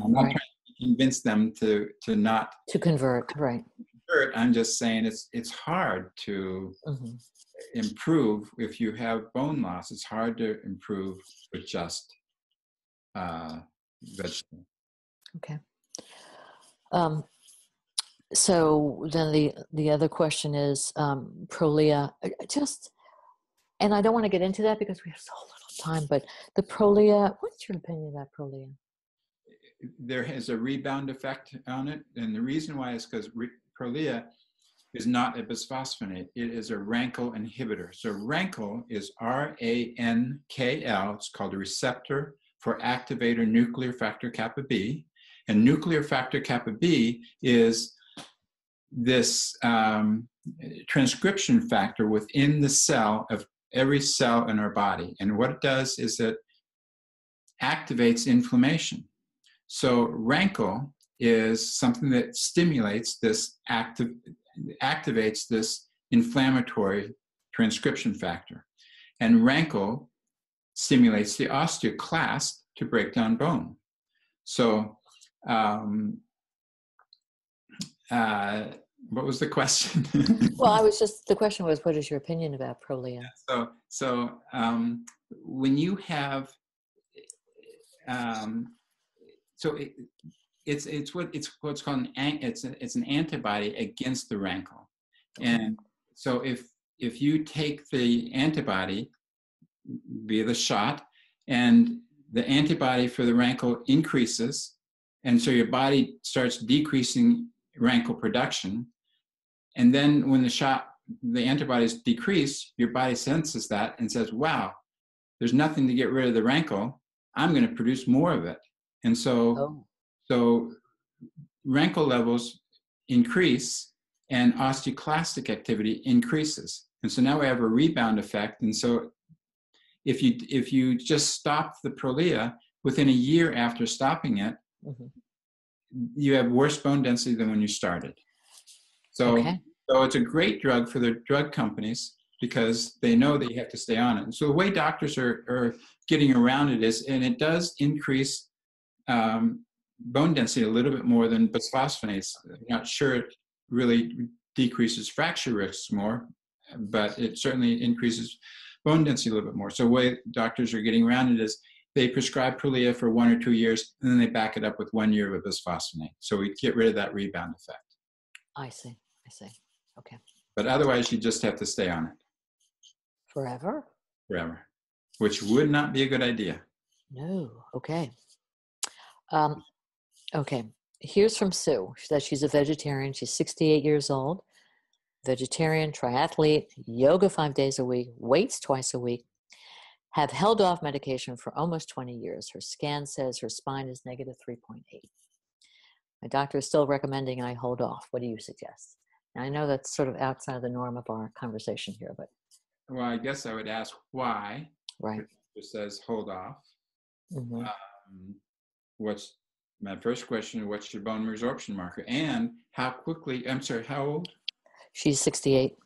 S2: I'm not trying to convince them to
S1: convert, right?
S2: I'm just saying it's hard to improve if you have bone loss. It's hard to improve with just vegetable.
S1: Okay. So then the other question is Prolia. And I don't want to get into that because we have so little time, but the Prolia, what's your opinion about Prolia?
S2: There is a rebound effect on it. And the reason why is because Prolia is not a bisphosphonate. It is a rankle inhibitor. So rankle is RANKL. It's called a receptor for activator nuclear factor kappa B. And nuclear factor kappa B is this transcription factor within the cell of every cell in our body. And what it does is it activates inflammation. So rankle is something that stimulates this, activates this inflammatory transcription factor. And rankle stimulates the osteoclast to break down bone. So what was the question?
S1: Well, the question was, what is your opinion about Prolia?
S2: So when you have, it's what's called it's an antibody against the rankle. And so if you take the antibody via the shot, and the antibody for the rankle increases, and so your body starts decreasing rankle production, and then when the antibodies decrease, your body senses that and says, wow, there's nothing to get rid of the rankle, I'm going to produce more of it. And so rankle levels increase and osteoclastic activity increases. And so now we have a rebound effect. And so if you just stop the Prolia, within a year after stopping it, you have worse bone density than when you started. So it's a great drug for the drug companies because they know that you have to stay on it. And so the way doctors are getting around it is, and it does increase bone density a little bit more than bisphosphonates. I'm not sure it really decreases fracture risks more, but it certainly increases bone density a little bit more. So the way doctors are getting around it is they prescribe Prolia for 1 or 2 years, and then they back it up with 1 year with bisphosphonate. So we get rid of that rebound effect.
S1: I see. I see. Okay.
S2: But otherwise, you just have to stay on it.
S1: Forever?
S2: Forever, which would not be a good idea.
S1: No. Okay. Okay. Here's from Sue. She says she's a vegetarian. She's 68 years old, vegetarian, triathlete, yoga 5 days a week, weights twice a week, have held off medication for almost 20 years. Her scan says her spine is negative 3.8. My doctor is still recommending I hold off. What do you suggest? Now, I know that's sort of outside the norm of our conversation here, but.
S2: Well, I guess I would ask why.
S1: Right.
S2: It says hold off.
S1: Mm-hmm.
S2: What's my first question? What's your bone resorption marker? And how quickly, I'm sorry, how old?
S1: She's 68.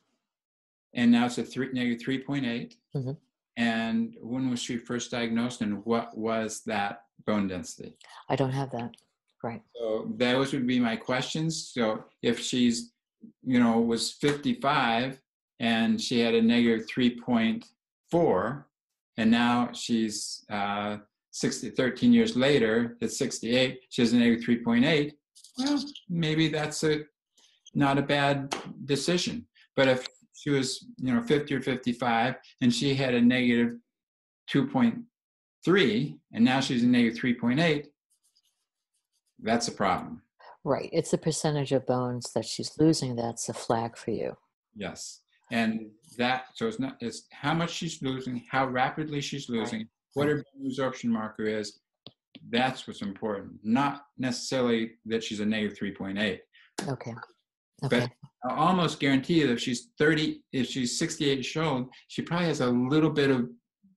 S2: And now it's a negative 3.8.
S1: Mm-hmm.
S2: And when was she first diagnosed, and what was that bone density?
S1: I don't have that. Right.
S2: So those would be my questions. So if she's, was 55 and she had a negative 3.4, and now she's 13 years later, at 68, she has a negative 3.8, well, maybe that's not a bad decision. But if she was, 50 or 55, and she had a negative 2.3, and now she's a negative 3.8, that's a problem.
S1: Right. It's the percentage of bones that she's losing that's a flag for you.
S2: Yes. And it's how much she's losing, how rapidly she's losing, right. What her bone resorption marker is. That's what's important. Not necessarily that she's a negative 3.8.
S1: Okay.
S2: But I almost guarantee you that if she's 68 years old, she probably has a little bit of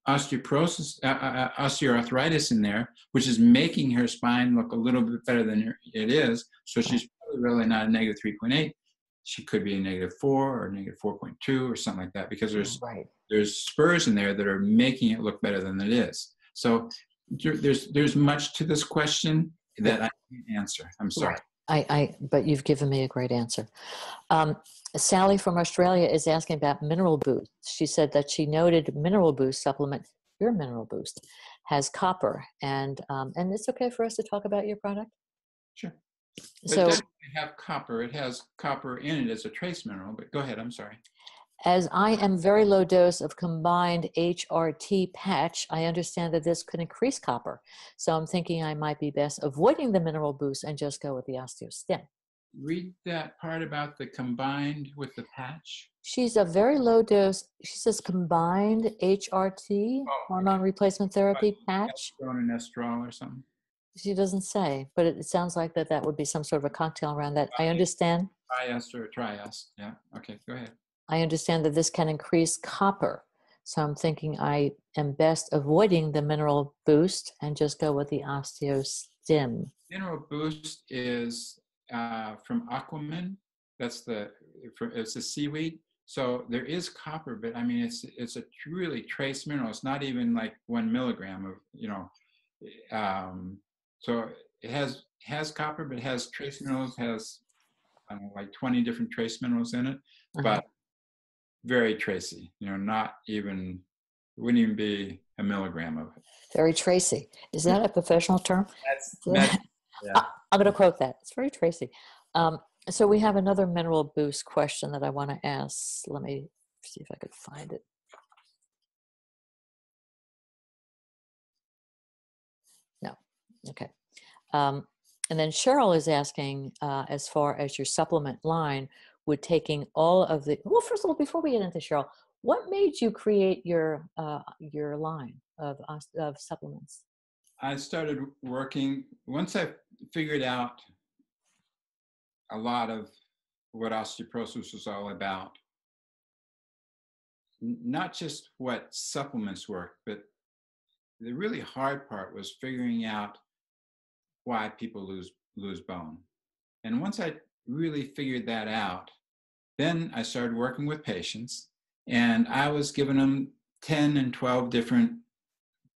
S2: osteoarthritis in there, which is making her spine look a little bit better than it is. So she's probably really not a negative 3.8. She could be a negative 4 or negative 4.2 or something like that, because there's spurs in there that are making it look better than it is. So there's much to this question that I can't answer. I'm sorry.
S1: But you've given me a great answer. Sally from Australia is asking about Mineral Boost. She said that she noted Mineral Boost supplement, your Mineral Boost, has copper, and it's okay for us to talk about your product?
S2: Sure.
S1: So,
S2: it doesn't have copper. It has copper in it as a trace mineral, but go ahead, I'm sorry.
S1: As I am very low dose of combined HRT patch, I understand that this could increase copper. So I'm thinking I might be best avoiding the Mineral Boost and just go with the OsteoStim.
S2: Read that part about the combined with the patch.
S1: She's a very low dose. She says combined HRT, hormone replacement therapy patch.
S2: Estrone or something.
S1: She doesn't say, but it sounds like that would be some sort of a cocktail around that. I understand.
S2: Triest or Triest. Yeah. Okay, go ahead.
S1: I understand that this can increase copper. So I'm thinking I am best avoiding the Mineral Boost and just go with the OsteoStim.
S2: Mineral Boost is from Aquaman. It's a seaweed. So there is copper, but I mean, it's a really trace mineral. It's not even like 1 milligram of, so it has copper, but it has trace minerals, has like 20 different trace minerals in it, but very tracy, not even, wouldn't even be a milligram of it.
S1: Very tracy. Is that a professional term?
S2: Yeah.
S1: I'm going to quote that. It's very tracy. So we have another Mineral Boost question that I want to ask. Let me see if I could find it. No. Okay. And then Cheryl is asking, as far as your supplement line, would taking all of the, well, first of all, before we get into Cheryl, what made you create your line of supplements?
S2: I started working, once I figured out a lot of what osteoporosis was all about, not just what supplements work, but the really hard part was figuring out why people lose bone. And once I really figured that out, then I started working with patients, and I was giving them 10 and 12 different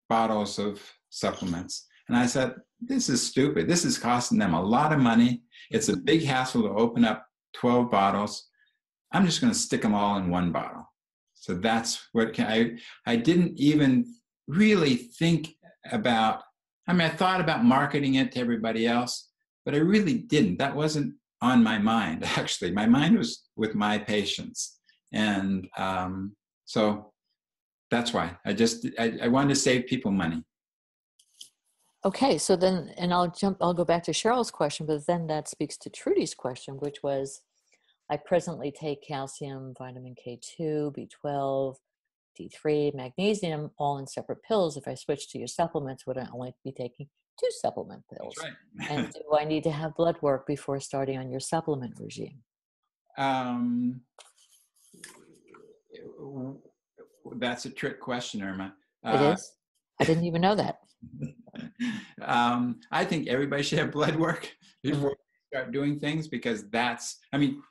S2: bottles of supplements. And I said, this is stupid. This is costing them a lot of money. It's a big hassle to open up 12 bottles. I'm just going to stick them all in one bottle. So that's what I didn't even really think about. I mean, I thought about marketing it to everybody else, but I really didn't. That wasn't on my mind, actually. My mind was with my patients. And so that's why I wanted to save people money.
S1: Okay, so then, and I'll go back to Cheryl's question, but then that speaks to Trudy's question, which was, I presently take calcium, vitamin K2, B12, D3, magnesium, all in separate pills. If I switch to your supplements, would I only be taking 2 supplement pills?
S2: That's right.
S1: And do I need to have blood work before starting on your supplement regime?
S2: That's a trick question, Irma.
S1: It is? I didn't even know that.
S2: I think everybody should have blood work before they start doing things, because I mean,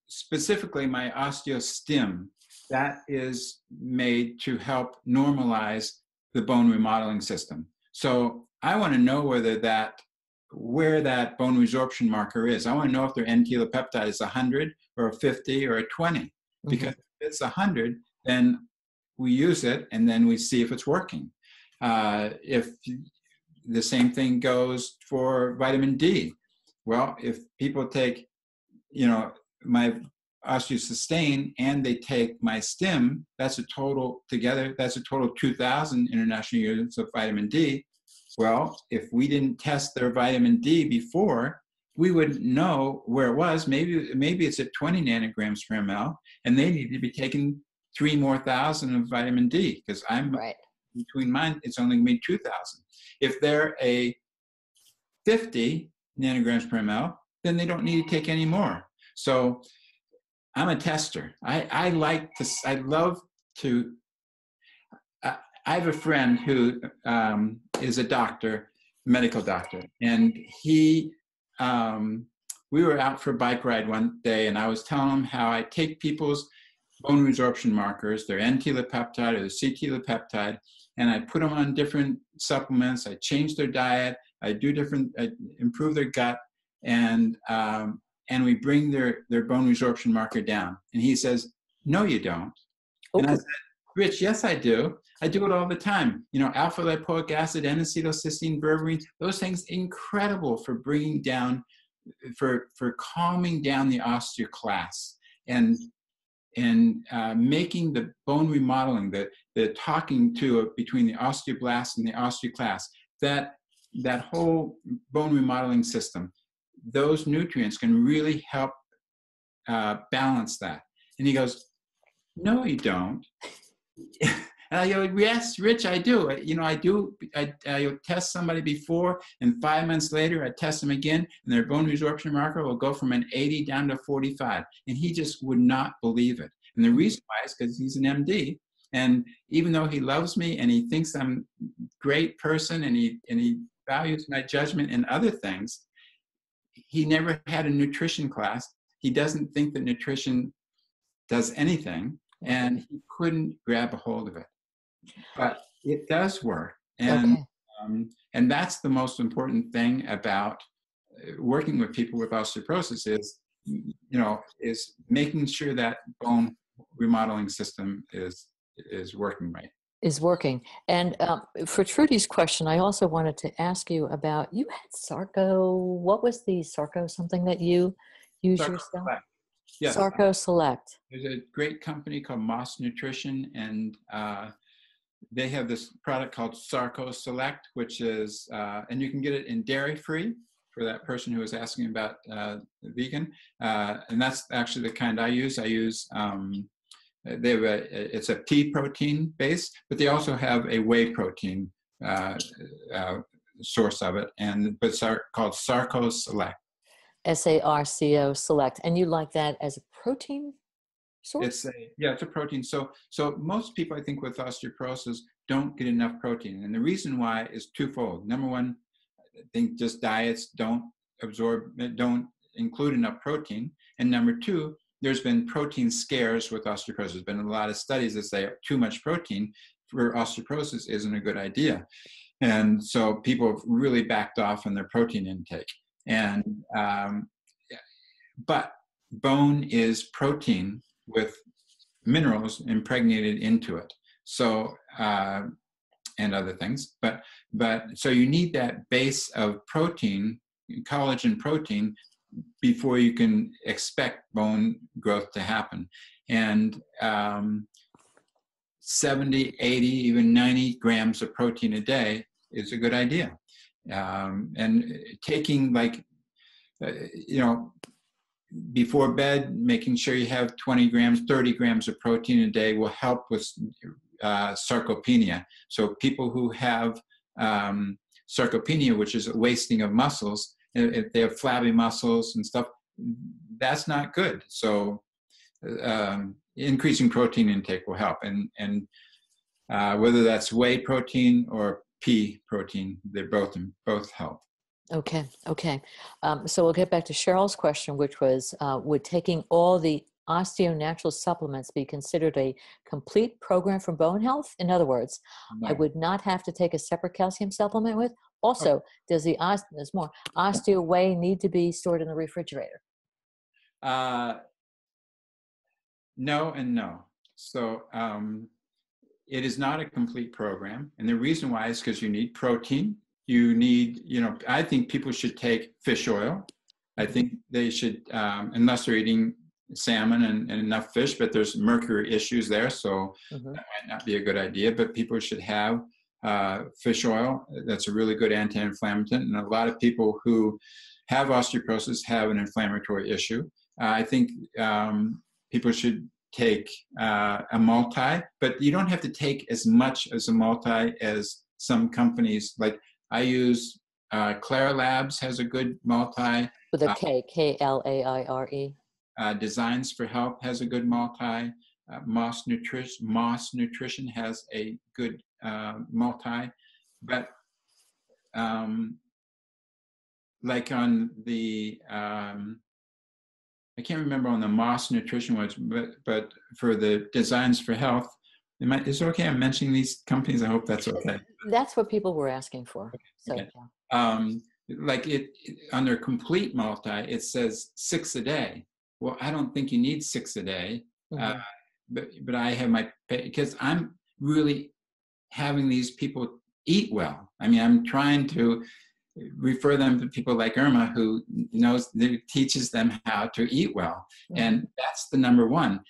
S2: specifically my osteostim, that is made to help normalize the bone remodeling system. So I want to know where that bone resorption marker is. I want to know if their N-telepeptide is 100 or a 50 or a 20. Because if it's 100, then we use it and then we see if it's working. If the same thing goes for vitamin D. Well, if people take, my osteosustain and they take my stim, that's a total 2,000 international units of vitamin D. Well, if we didn't test their vitamin D before, we wouldn't know where it was. Maybe it's at 20 nanograms per ml, and they need to be taking 3,000 more of vitamin D, because I'm right. Between mine, it's only going to be 2,000. If they're a 50 nanograms per ml, then they don't need to take any more. So I'm a tester. I have a friend who is a doctor, medical doctor, and we were out for a bike ride one day, and I was telling him how I take people's bone resorption markers, their N-telepeptide or their C-telepeptide, and I put them on different supplements. I change their diet. I improve their gut, and we bring their bone resorption marker down. And he says, "No, you don't." Okay. And I said, "Rich, yes, I do. I do it all the time. Alpha lipoic acid, N-acetylcysteine, berberine, those things incredible for bringing down, for calming down the osteoclast and making the bone remodeling, the talking to between the osteoblast and the osteoclast, that whole bone remodeling system, those nutrients can really help balance that." And he goes, "No, you don't." And I go, "Yes, Rich, I do. I test somebody before, and 5 months later, I test them again, and their bone resorption marker will go from an 80 down to 45. And he just would not believe it. And the reason why is because he's an MD. And even though he loves me and he thinks I'm a great person and he values my judgment and other things, he never had a nutrition class. He doesn't think that nutrition does anything, and he couldn't grab a hold of it. But it does work. And, okay. And that's the most important thing about working with people with osteoporosis is making sure that bone remodeling system is working right.
S1: Is working. And for Trudy's question, I also wanted to ask you about, you had Sarco. What was the Sarco something that you use yourself?
S2: Select. Yes.
S1: Sarco Select.
S2: There's a great company called Moss Nutrition, and they have this product called Sarco Select, which is, and you can get it in dairy-free for that person who was asking about vegan. And that's actually the kind I use. It's a pea protein base, but they also have a whey protein source of it, but it's called Sarco Select.
S1: SARCO Select. And you like that as a protein source?
S2: It's a protein. So most people, I think, with osteoporosis don't get enough protein. And the reason why is twofold. Number one, I think just diets don't include enough protein. And number two, there's been protein scares with osteoporosis. There's been a lot of studies that say too much protein for osteoporosis isn't a good idea. And so people have really backed off on their protein intake. And but bone is protein with minerals impregnated into it. So, and other things, but so you need that base of protein, collagen protein, before you can expect bone growth to happen. And 70, 80, even 90 grams of protein a day is a good idea. And taking before bed, making sure you have 20 grams, 30 grams of protein a day will help with sarcopenia. So people who have sarcopenia, which is a wasting of muscles, if they have flabby muscles and stuff, that's not good. So increasing protein intake will help. And whether that's whey protein or pea protein, they both help.
S1: Okay. So we'll get back to Cheryl's question, which was, would taking all the osteonatural supplements be considered a complete program for bone health? In other words,
S2: No.
S1: I would not have to take a separate calcium supplement with. Also, does there's more, osteo whey need to be stored in the refrigerator?
S2: No and no. So it is not a complete program. And the reason why is because you need protein. You need, I think people should take fish oil. I think they should, unless they're eating salmon and enough fish, but there's mercury issues there. So that might not be a good idea, but people should have fish oil. That's a really good anti-inflammatory. And a lot of people who have osteoporosis have an inflammatory issue. I think people should take a multi, but you don't have to take as much as a multi as some companies. Like I use Clara Labs has a good multi.
S1: With a K, Klaire.
S2: Designs for Health has a good multi. Moss Nutrition has a good multi. But like on the, I can't remember on the Moss Nutrition ones, but for the Designs for Health, is it okay I'm mentioning these companies? I hope that's okay.
S1: That's what people were asking for. So,
S2: okay. Like on their complete multi, it says 6 a day. Well, I don't think you need 6 a day, but I have because I'm really having these people eat well. I mean, I'm trying to refer them to people like Irma who teaches them how to eat well. And that's the number one.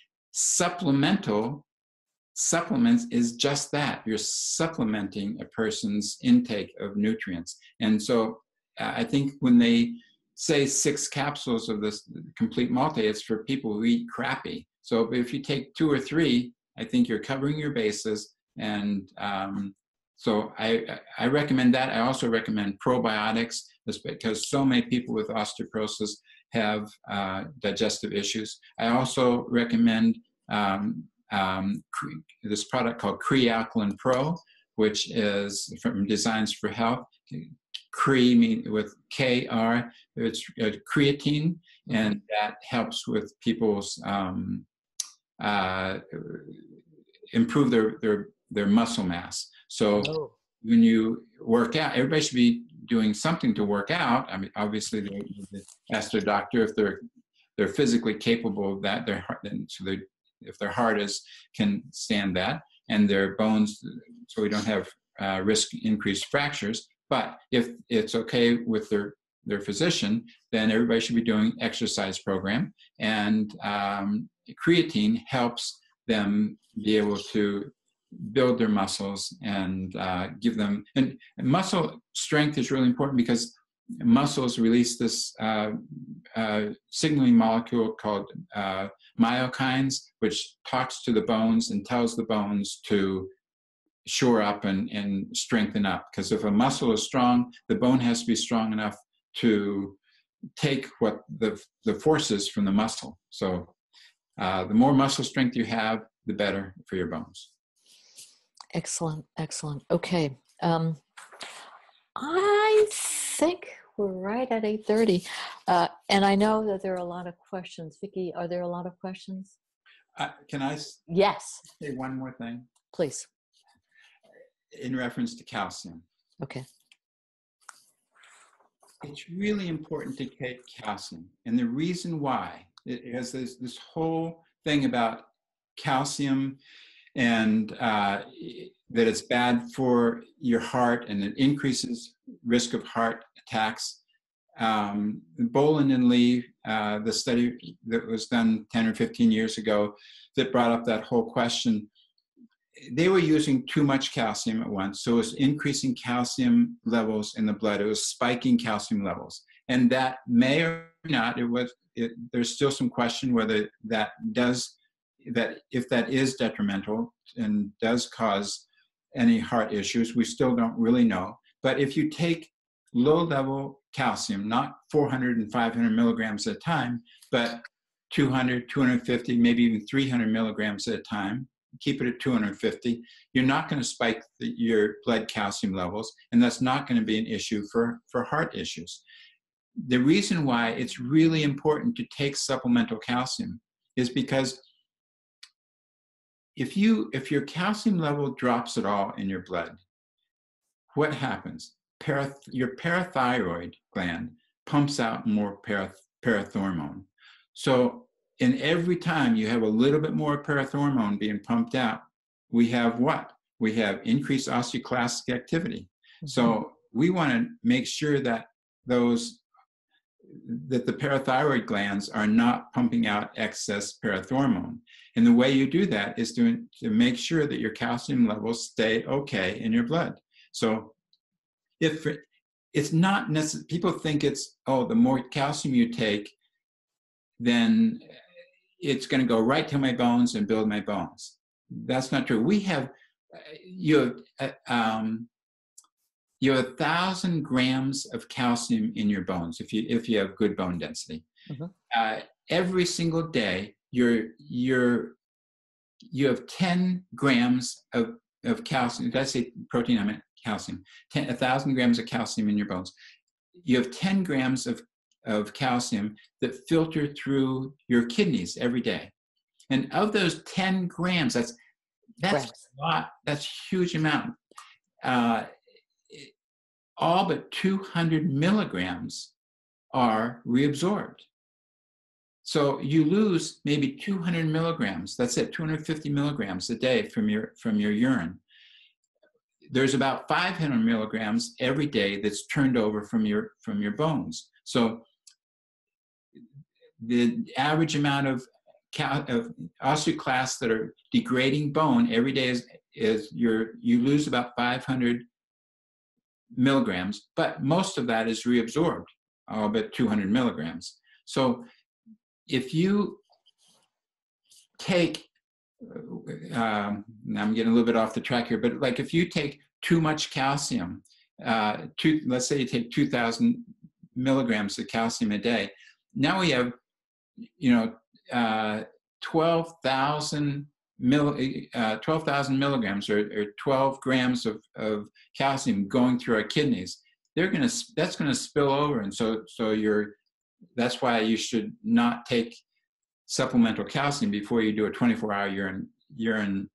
S2: Supplements is just that. You're supplementing a person's intake of nutrients. And so I think when they say 6 capsules of this complete multi, it's for people who eat crappy. So if you take 2 or 3, I think you're covering your bases. And so I recommend that. I also recommend probiotics, because so many people with osteoporosis have digestive issues. I also recommend this product called Crealkaline Pro, which is from Designs for Health. With KR, it's creatine, and that helps with people's improve their muscle mass. So when you work out, everybody should be doing something to work out. I mean, obviously, they ask their doctor if they're physically capable of that. If their heart can stand that, and their bones, so we don't have increased fractures. But if it's okay with their physician, then everybody should be doing exercise program. And creatine helps them be able to build their muscles and give them, and muscle strength is really important because muscles release this signaling molecule called myokines, which talks to the bones and tells the bones to shore up and strengthen up. Because if a muscle is strong, the bone has to be strong enough to take what the forces from the muscle. So the more muscle strength you have, the better for your bones.
S1: Excellent. Okay. I think we're right at 8:30. And I know that there are a lot of questions. Vicki, are there a lot of questions?
S2: Can I
S1: Yes.
S2: say one more thing?
S1: Please.
S2: In reference to calcium.
S1: Okay.
S2: It's really important to take calcium. And the reason why is this whole thing about calcium and that it's bad for your heart and it increases risk of heart attacks. Bolin and Lee, the study that was done 10 or 15 years ago that brought up that whole question, they were using too much calcium at once. So it was increasing calcium levels in the blood. It was spiking calcium levels. And that may or may not, there's still some question whether if that is detrimental and does cause any heart issues. We still don't really know. But if you take low-level calcium, not 400 and 500 milligrams at a time, but 200, 250, maybe even 300 milligrams at a time, keep it at 250, you're not going to spike your blood calcium levels, and that's not going to be an issue for heart issues. The reason why it's really important to take supplemental calcium is because if your calcium level drops at all in your blood, what happens? Your parathyroid gland pumps out more parathormone. So in every time you have a little bit more parathormone being pumped out, we have what? We have increased osteoclastic activity. Mm-hmm. So we want to make sure that the parathyroid glands are not pumping out excess parathormone. And the way you do that is to make sure that your calcium levels stay okay in your blood. So if it's not necessary, people think it's, the more calcium you take, then it's going to go right to my bones and build my bones. That's not true. You have 1,000 grams of calcium in your bones if you have good bone density. Mm-hmm. Every single day, you have 10 grams of calcium. Did I say protein? I meant calcium. 1,000 grams of calcium in your bones. You have 10 grams of calcium that filter through your kidneys every day. And of those 10 grams, that's a lot. That's a huge amount. All but 200 milligrams are reabsorbed. So you lose maybe 200 milligrams. That's it, 250 milligrams a day from your urine. There's about 500 milligrams every day that's turned over from your bones. So the average amount of osteoclasts that are degrading bone every day is you lose about 500 milligrams, but most of that is reabsorbed, about 200 milligrams. So if you take, I'm getting a little bit off the track here, but like if you take too much calcium, let's say you take 2,000 milligrams of calcium a day, now we have 12,000 milligrams or 12 grams of calcium going through our kidneys. That's going to spill over, and so that's why you should not take supplemental calcium before you do a 24-hour urine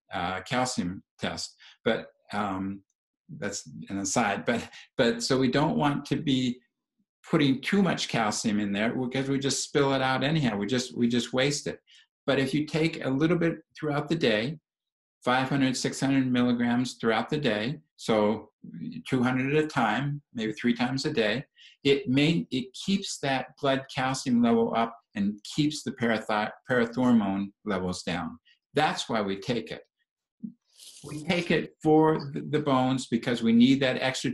S2: calcium test. But that's an aside. But so we don't want to be putting too much calcium in there because we just spill it out anyhow. We just waste it. But if you take a little bit throughout the day, 500, 600 milligrams throughout the day, so 200 at a time, maybe 3 times a day, it keeps that blood calcium level up and keeps the parathormone levels down. That's why we take it. We take it for the bones because we need that extra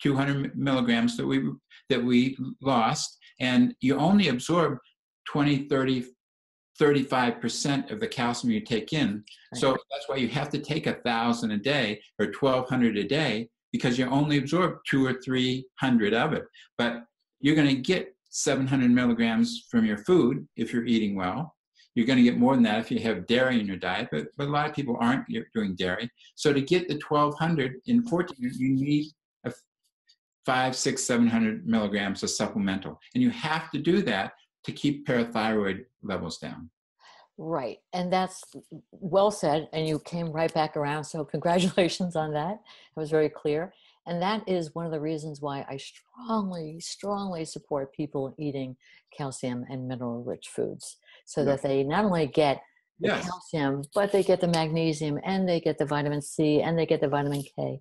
S2: 200 milligrams that we lost, and you only absorb 20, 30, 35% of the calcium you take in. Right. So that's why you have to take 1,000 a day or 1,200 a day, because you only absorb 200 or 300 of it. But you're going to get 700 milligrams from your food if you're eating well. You're going to get more than that if you have dairy in your diet, but a lot of people aren't doing dairy. So to get the 1,200 in 14, you need 500, 600, 700 milligrams of supplemental. And you have to do that to keep parathyroid levels down.
S1: Right. And that's well said. And you came right back around. So congratulations on that. It was very clear. And that is one of the reasons why I strongly, strongly support people eating calcium and mineral-rich foods, so that they not only get the
S2: Yes.
S1: calcium, but they get the magnesium and they get the vitamin C and they get the vitamin K.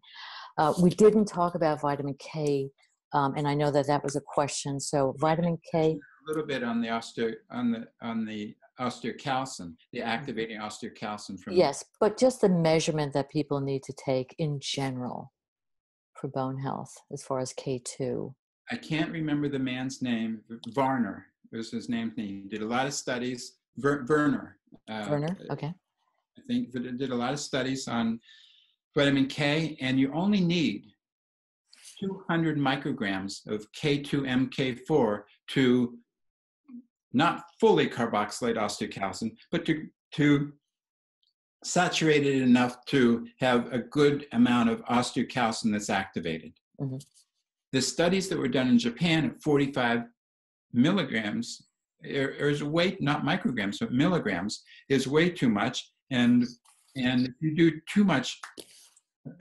S1: We didn't talk about vitamin K, and I know that that was a question. So vitamin K.
S2: A little bit on the osteocalcin, the activating osteocalcin from.
S1: Yes, but just the measurement that people need to take in general for bone health as far as K2.
S2: I can't remember the man's name. Varner was his name. He did a lot of studies. Werner.
S1: Werner, okay.
S2: I think that it did a lot of studies on vitamin K, and you only need 200 micrograms of K2MK4 to not fully carboxylate osteocalcin, but to saturate it enough to have a good amount of osteocalcin that's activated.
S1: Mm-hmm.
S2: The studies that were done in Japan at 45 milligrams, is way, not micrograms, but milligrams, is way too much. And if you do too much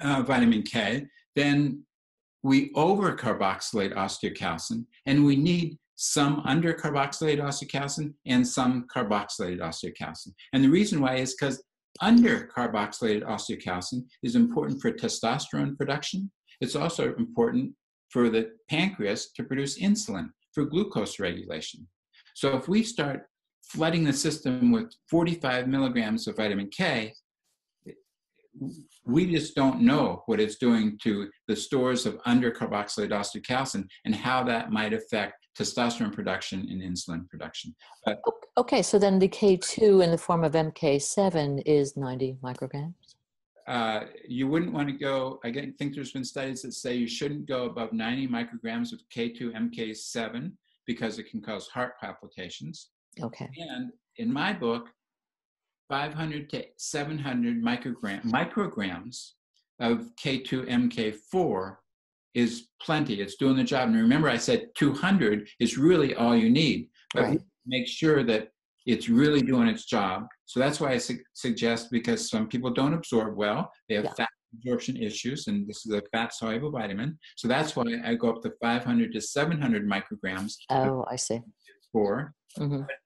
S2: vitamin K, then we over-carboxylate osteocalcin, and we need some under-carboxylated osteocalcin and some carboxylated osteocalcin. And the reason why is because under-carboxylated osteocalcin is important for testosterone production. It's also important for the pancreas to produce insulin for glucose regulation. So if we start flooding the system with 45 milligrams of vitamin K, we just don't know what it's doing to the stores of under-carboxylated osteocalcin and how that might affect testosterone production and insulin production. But,
S1: okay, so then the K2 in the form of MK7 is 90 micrograms?
S2: You wouldn't want to go, I think there's been studies that say you shouldn't go above 90 micrograms of K2MK7 because it can cause heart palpitations.
S1: Okay.
S2: And in my book, 500 to 700 micrograms of K2MK4 is plenty. It's doing the job. And remember, I said 200 is really all you need, but
S1: right.
S2: Make sure that it's really doing its job. So that's why I suggest, because some people don't absorb well, they have fat absorption issues, and this is a fat-soluble vitamin. So that's why I go up to 500 to 700 micrograms.
S1: Oh, I see.
S2: But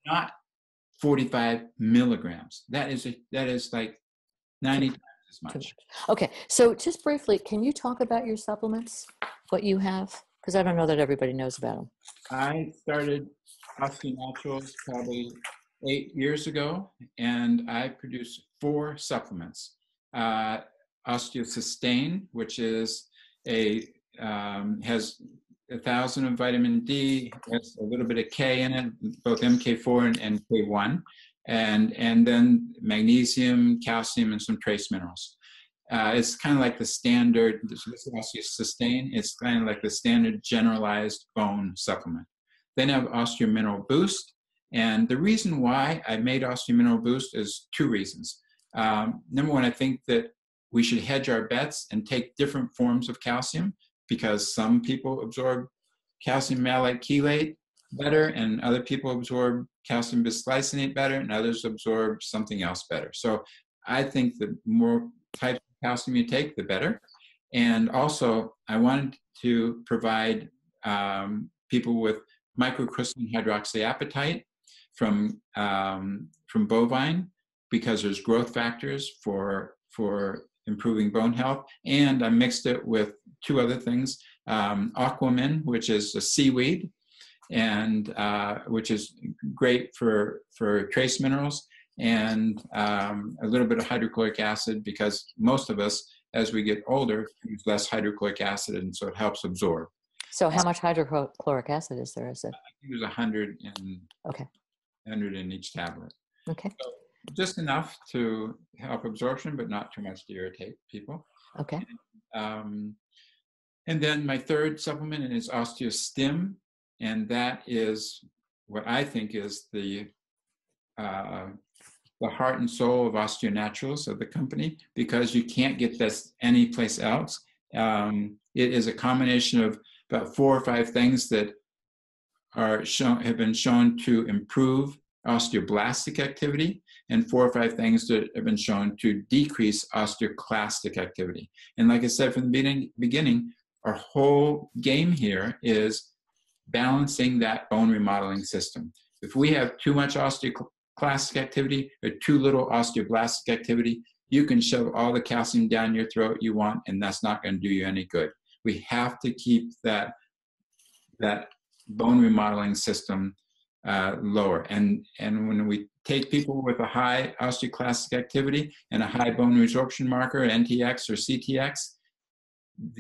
S2: not 45 milligrams. That is like 90 times as much.
S1: Okay, so just briefly, can you talk about your supplements, what you have? Because I don't know that everybody knows about them.
S2: I started OsteoNaturals probably 8 years ago, and I produce 4 supplements. OsteoSustain, which is has 1,000 of vitamin D, has a little bit of K in it, both MK4 and K1, and then magnesium, calcium, and some trace minerals. It's kind of like the standard, this is OsteoSustain, it's kind of like the standard generalized bone supplement. Then I have OsteoMineral Boost, and the reason why I made OsteoMineral Boost is 2 reasons. Number one, I think that we should hedge our bets and take different forms of calcium, because some people absorb calcium malate chelate better, and other people absorb calcium bisglycinate better, and others absorb something else better. So I think the more types of calcium you take, the better. And also, I wanted to provide people with microcrystalline hydroxyapatite from bovine, because there's growth factors for improving bone health. And I mixed it with 2 other things, aquamin, which is a seaweed, and which is great for trace minerals, and a little bit of hydrochloric acid, because most of us, as we get older, use less hydrochloric acid, and so it helps absorb.
S1: So how much hydrochloric acid is there? Is it?
S2: I think it was 100 in each tablet.
S1: Okay.
S2: So just enough to help absorption, but not too much to irritate people.
S1: Okay.
S2: And then my 3rd supplement is OsteoStim, and that is what I think is the heart and soul of OsteoNaturals, of the company, because you can't get this anyplace else. It is a combination of about 4 or 5 things that have been shown to improve osteoblastic activity, and 4 or 5 things that have been shown to decrease osteoclastic activity. And like I said from the beginning, our whole game here is balancing that bone remodeling system. If we have too much osteoclastic activity or too little osteoblastic activity, you can shove all the calcium down your throat you want, and that's not going to do you any good. We have to keep that bone remodeling system lower. And when we take people with a high osteoclastic activity and a high bone resorption marker, NTX or CTX,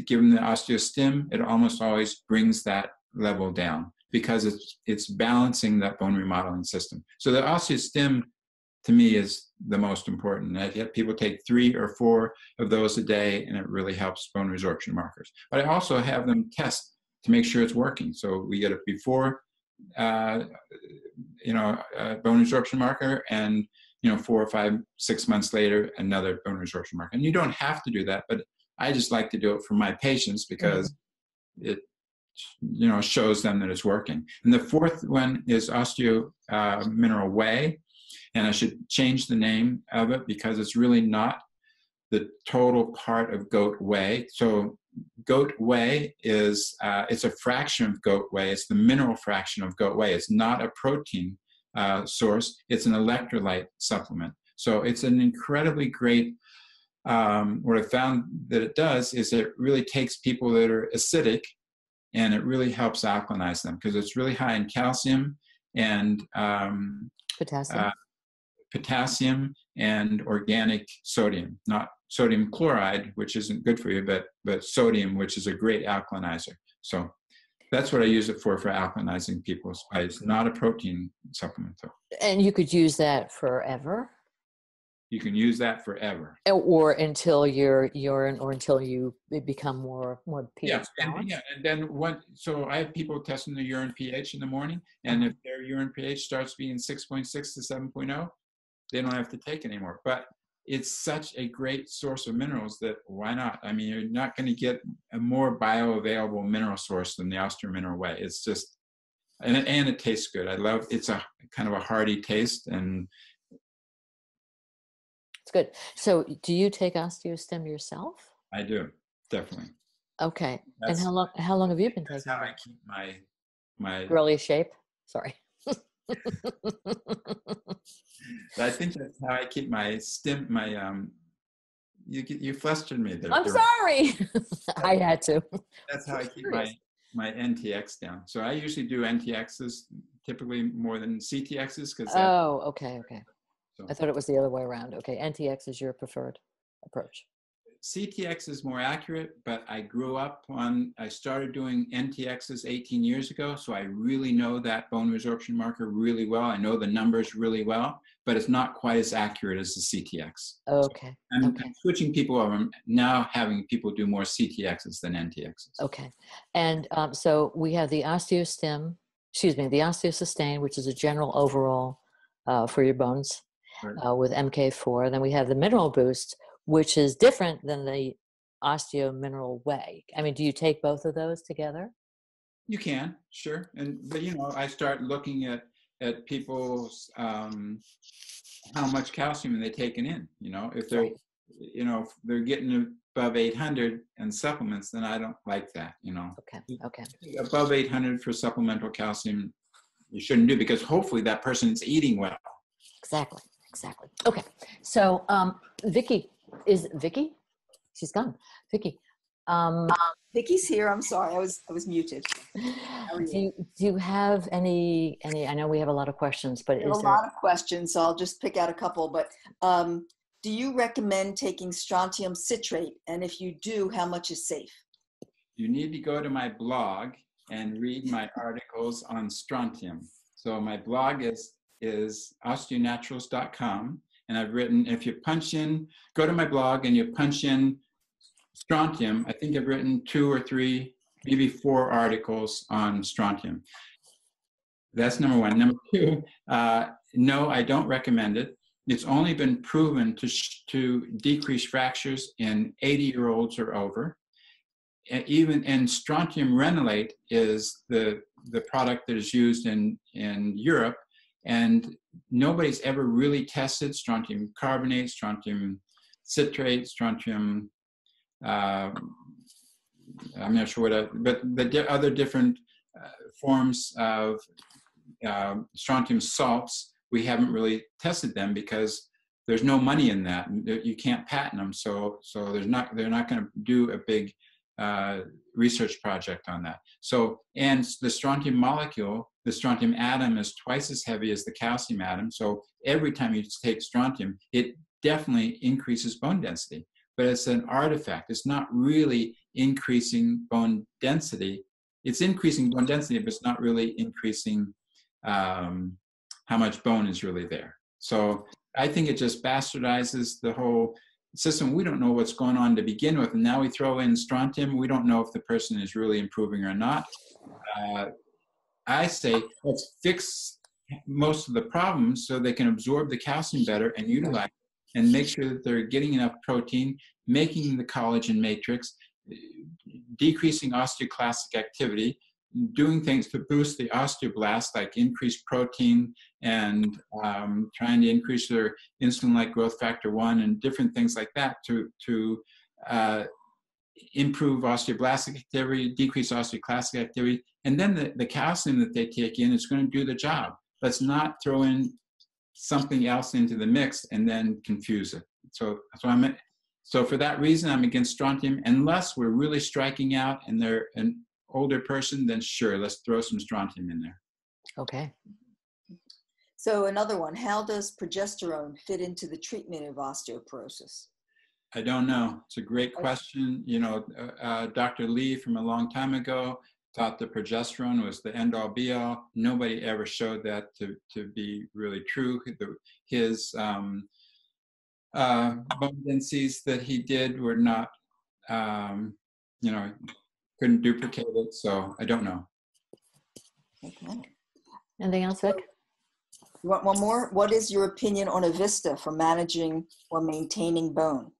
S2: give them the osteostim, it almost always brings that level down because it's balancing that bone remodeling system. So the osteostim, to me, is the most important. I have people take 3 or 4 of those a day, and it really helps bone resorption markers. But I also have them test to make sure it's working. So we get a before, bone resorption marker, and 4 or 5, 6 months later, another bone resorption marker. And you don't have to do that, but I just like to do it for my patients because it shows them that it's working. And the fourth one is osteo mineral whey. And I should change the name of it because it's really not the total part of goat whey. So goat whey is, it's a fraction of goat whey. It's the mineral fraction of goat whey. It's not a protein source. It's an electrolyte supplement. So it's an incredibly great, what I found that it does is it really takes people that are acidic and it really helps alkalinize them because it's really high in calcium and potassium and organic sodium, not sodium chloride, which isn't good for you, but sodium, which is a great alkalinizer. So that's what I use it for alkalinizing people's spice. Not a protein supplement, though.
S1: And you could use that forever?
S2: You can use that forever.
S1: Or until your urine, or until you become more pH balanced?
S2: And then so I have people testing their urine pH in the morning, and if their urine pH starts being 6.6 to 7.0, they don't have to take it anymore. But it's such a great source of minerals that why not? I mean, you're not going to get a more bioavailable mineral source than the osteomineral whey. It's just, and it tastes good. It's a kind of a hearty taste, and
S1: it's good. So do you take osteostim yourself?
S2: I do, definitely.
S1: Okay. And how long have you been taking it?
S2: That's how I keep my
S1: girly shape. Sorry.
S2: I think that's how I keep my stim. You flustered me there.
S1: I'm sorry. I had to.
S2: That's how I keep my NTX down. So I usually do NTXs typically more than CTXs because.
S1: Oh, okay.
S2: So.
S1: I thought it was the other way around. Okay, NTX is your preferred approach.
S2: CTX is more accurate, but I started doing NTXs 18 years ago, so I really know that bone resorption marker really well. I know the numbers really well, but it's not quite as accurate as the CTX.
S1: Okay.
S2: So I'm switching people over. I'm now having people do more CTXs than NTXs.
S1: Okay. And so we have the osteosustain, which is a general overall for your bones with MK4. Then we have the mineral boost, which is different than the osteomineral whey. I mean, do you take both of those together?
S2: You can, sure. But I start looking at people's how much calcium they're taking in. If they're if they're getting above 800 in supplements, then I don't like that.
S1: Okay.
S2: Above 800 for supplemental calcium, you shouldn't do because hopefully that person's eating well.
S1: Exactly. Okay. So Vicky. Is Vicky? She's gone. Vicky.
S3: Vicky's here. I'm sorry. I was muted.
S1: Do you have any? I know we have a lot of questions, but
S3: a lot of questions, so I'll just pick out a couple. But do you recommend taking strontium citrate? And if you do, how much is safe?
S2: You need to go to my blog and read my articles on strontium. So my blog is osteonaturals.com. And I've written, if you go to my blog and you punch in strontium, I think I've written 2 or 3, maybe 4 articles on strontium. That's number 1. Number 2, no, I don't recommend it. It's only been proven to decrease fractures in 80-year-olds or over. And strontium renylate is the product that is used in Europe. And nobody's ever really tested strontium carbonate, strontium citrate, strontium, I'm not sure but the other different forms of strontium salts we haven't really tested them because there's no money in that. You can't patent them, so they're not going to do a big research project on that. So, and the strontium molecule, the strontium atom is twice as heavy as the calcium atom. So every time you take strontium, it definitely increases bone density, but it's an artifact. It's not really increasing bone density. It's increasing bone density, but it's not really increasing how much bone is really there. So I think it just bastardizes the whole system. We don't know what's going on to begin with, and now we throw in strontium. We don't know if the person is really improving or not. I say let's fix most of the problems so they can absorb the calcium better and utilize it, and make sure that they're getting enough protein, making the collagen matrix, decreasing osteoclastic activity, doing things to boost the osteoblasts, like increased protein and trying to increase their insulin-like growth factor 1 and different things like that to improve osteoblastic activity, decrease osteoclastic activity. And then the calcium that they take in is going to do the job. Let's not throw in something else into the mix and then confuse it. So for that reason, I'm against strontium, unless we're really striking out and they're an older person, then sure, let's throw some strontium in there.
S1: Okay.
S3: So another one, how does progesterone fit into the treatment of osteoporosis?
S2: I don't know. It's a great question. You know, Dr. Lee from a long time ago thought that progesterone was the end-all be-all. Nobody ever showed that to be really true. His bone densities that he did were not, you know, couldn't duplicate it. So I don't know.
S3: Okay.
S1: Anything else, Vic?
S3: You want one more? What is your opinion on Avista for managing or maintaining bone?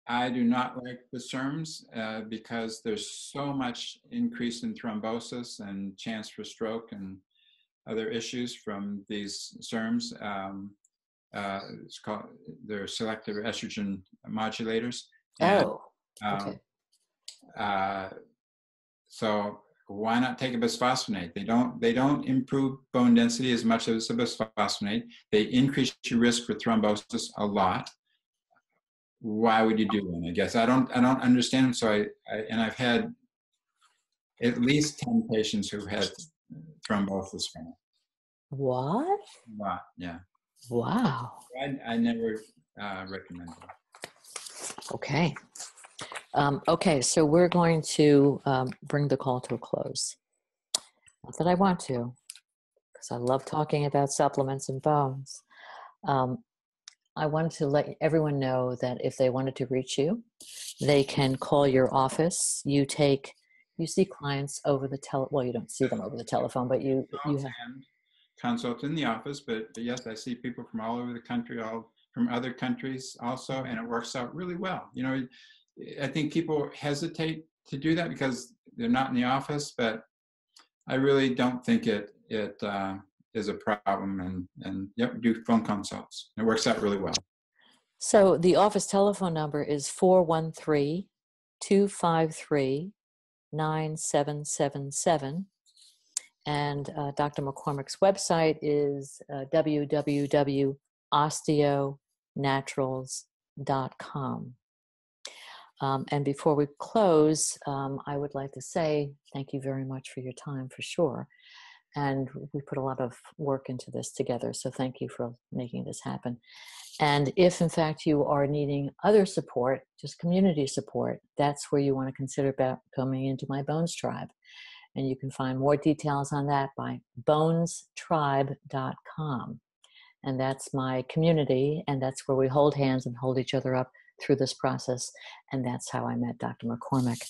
S2: I do not like the SERMs because there's so much increase in thrombosis and chance for stroke and other issues from these SERMs. It's called, they're selective estrogen modulators. And,
S1: okay.
S2: So why not take a bisphosphonate? They don't improve bone density as much as a bisphosphonate. They increase your risk for thrombosis a lot. Why would you do one? I guess I don't understand them. So I've had at least 10 patients who've had thrombosis from it.
S1: What?
S2: A lot, yeah.
S1: Wow.
S2: I never recommend it.
S1: Okay. Okay, so we're going to bring the call to a close. Not that I want to, because I love talking about supplements and bones. I wanted to let everyone know that if they wanted to reach you, they can call your office. You see clients over the well, you don't see them over the telephone, but you have
S2: consult in the office. But yes, I see people from all over the country, from other countries also, and it works out really well. You know, I think people hesitate to do that because they're not in the office, but I really don't think it is a problem, and yep, we do phone consults. It works out really well.
S1: So the office telephone number is 413-253-9777. And Dr. McCormick's website is www.osteonaturals.com. And before we close, I would like to say thank you very much for your time, for sure. And we put a lot of work into this together, so thank you for making this happen. And if, in fact, you are needing other support, just community support, that's where you want to consider about coming into my Bones Tribe. And you can find more details on that by bonestribe.com. And that's my community, and that's where we hold hands and hold each other up through this process. And that's how I met Dr. McCormick.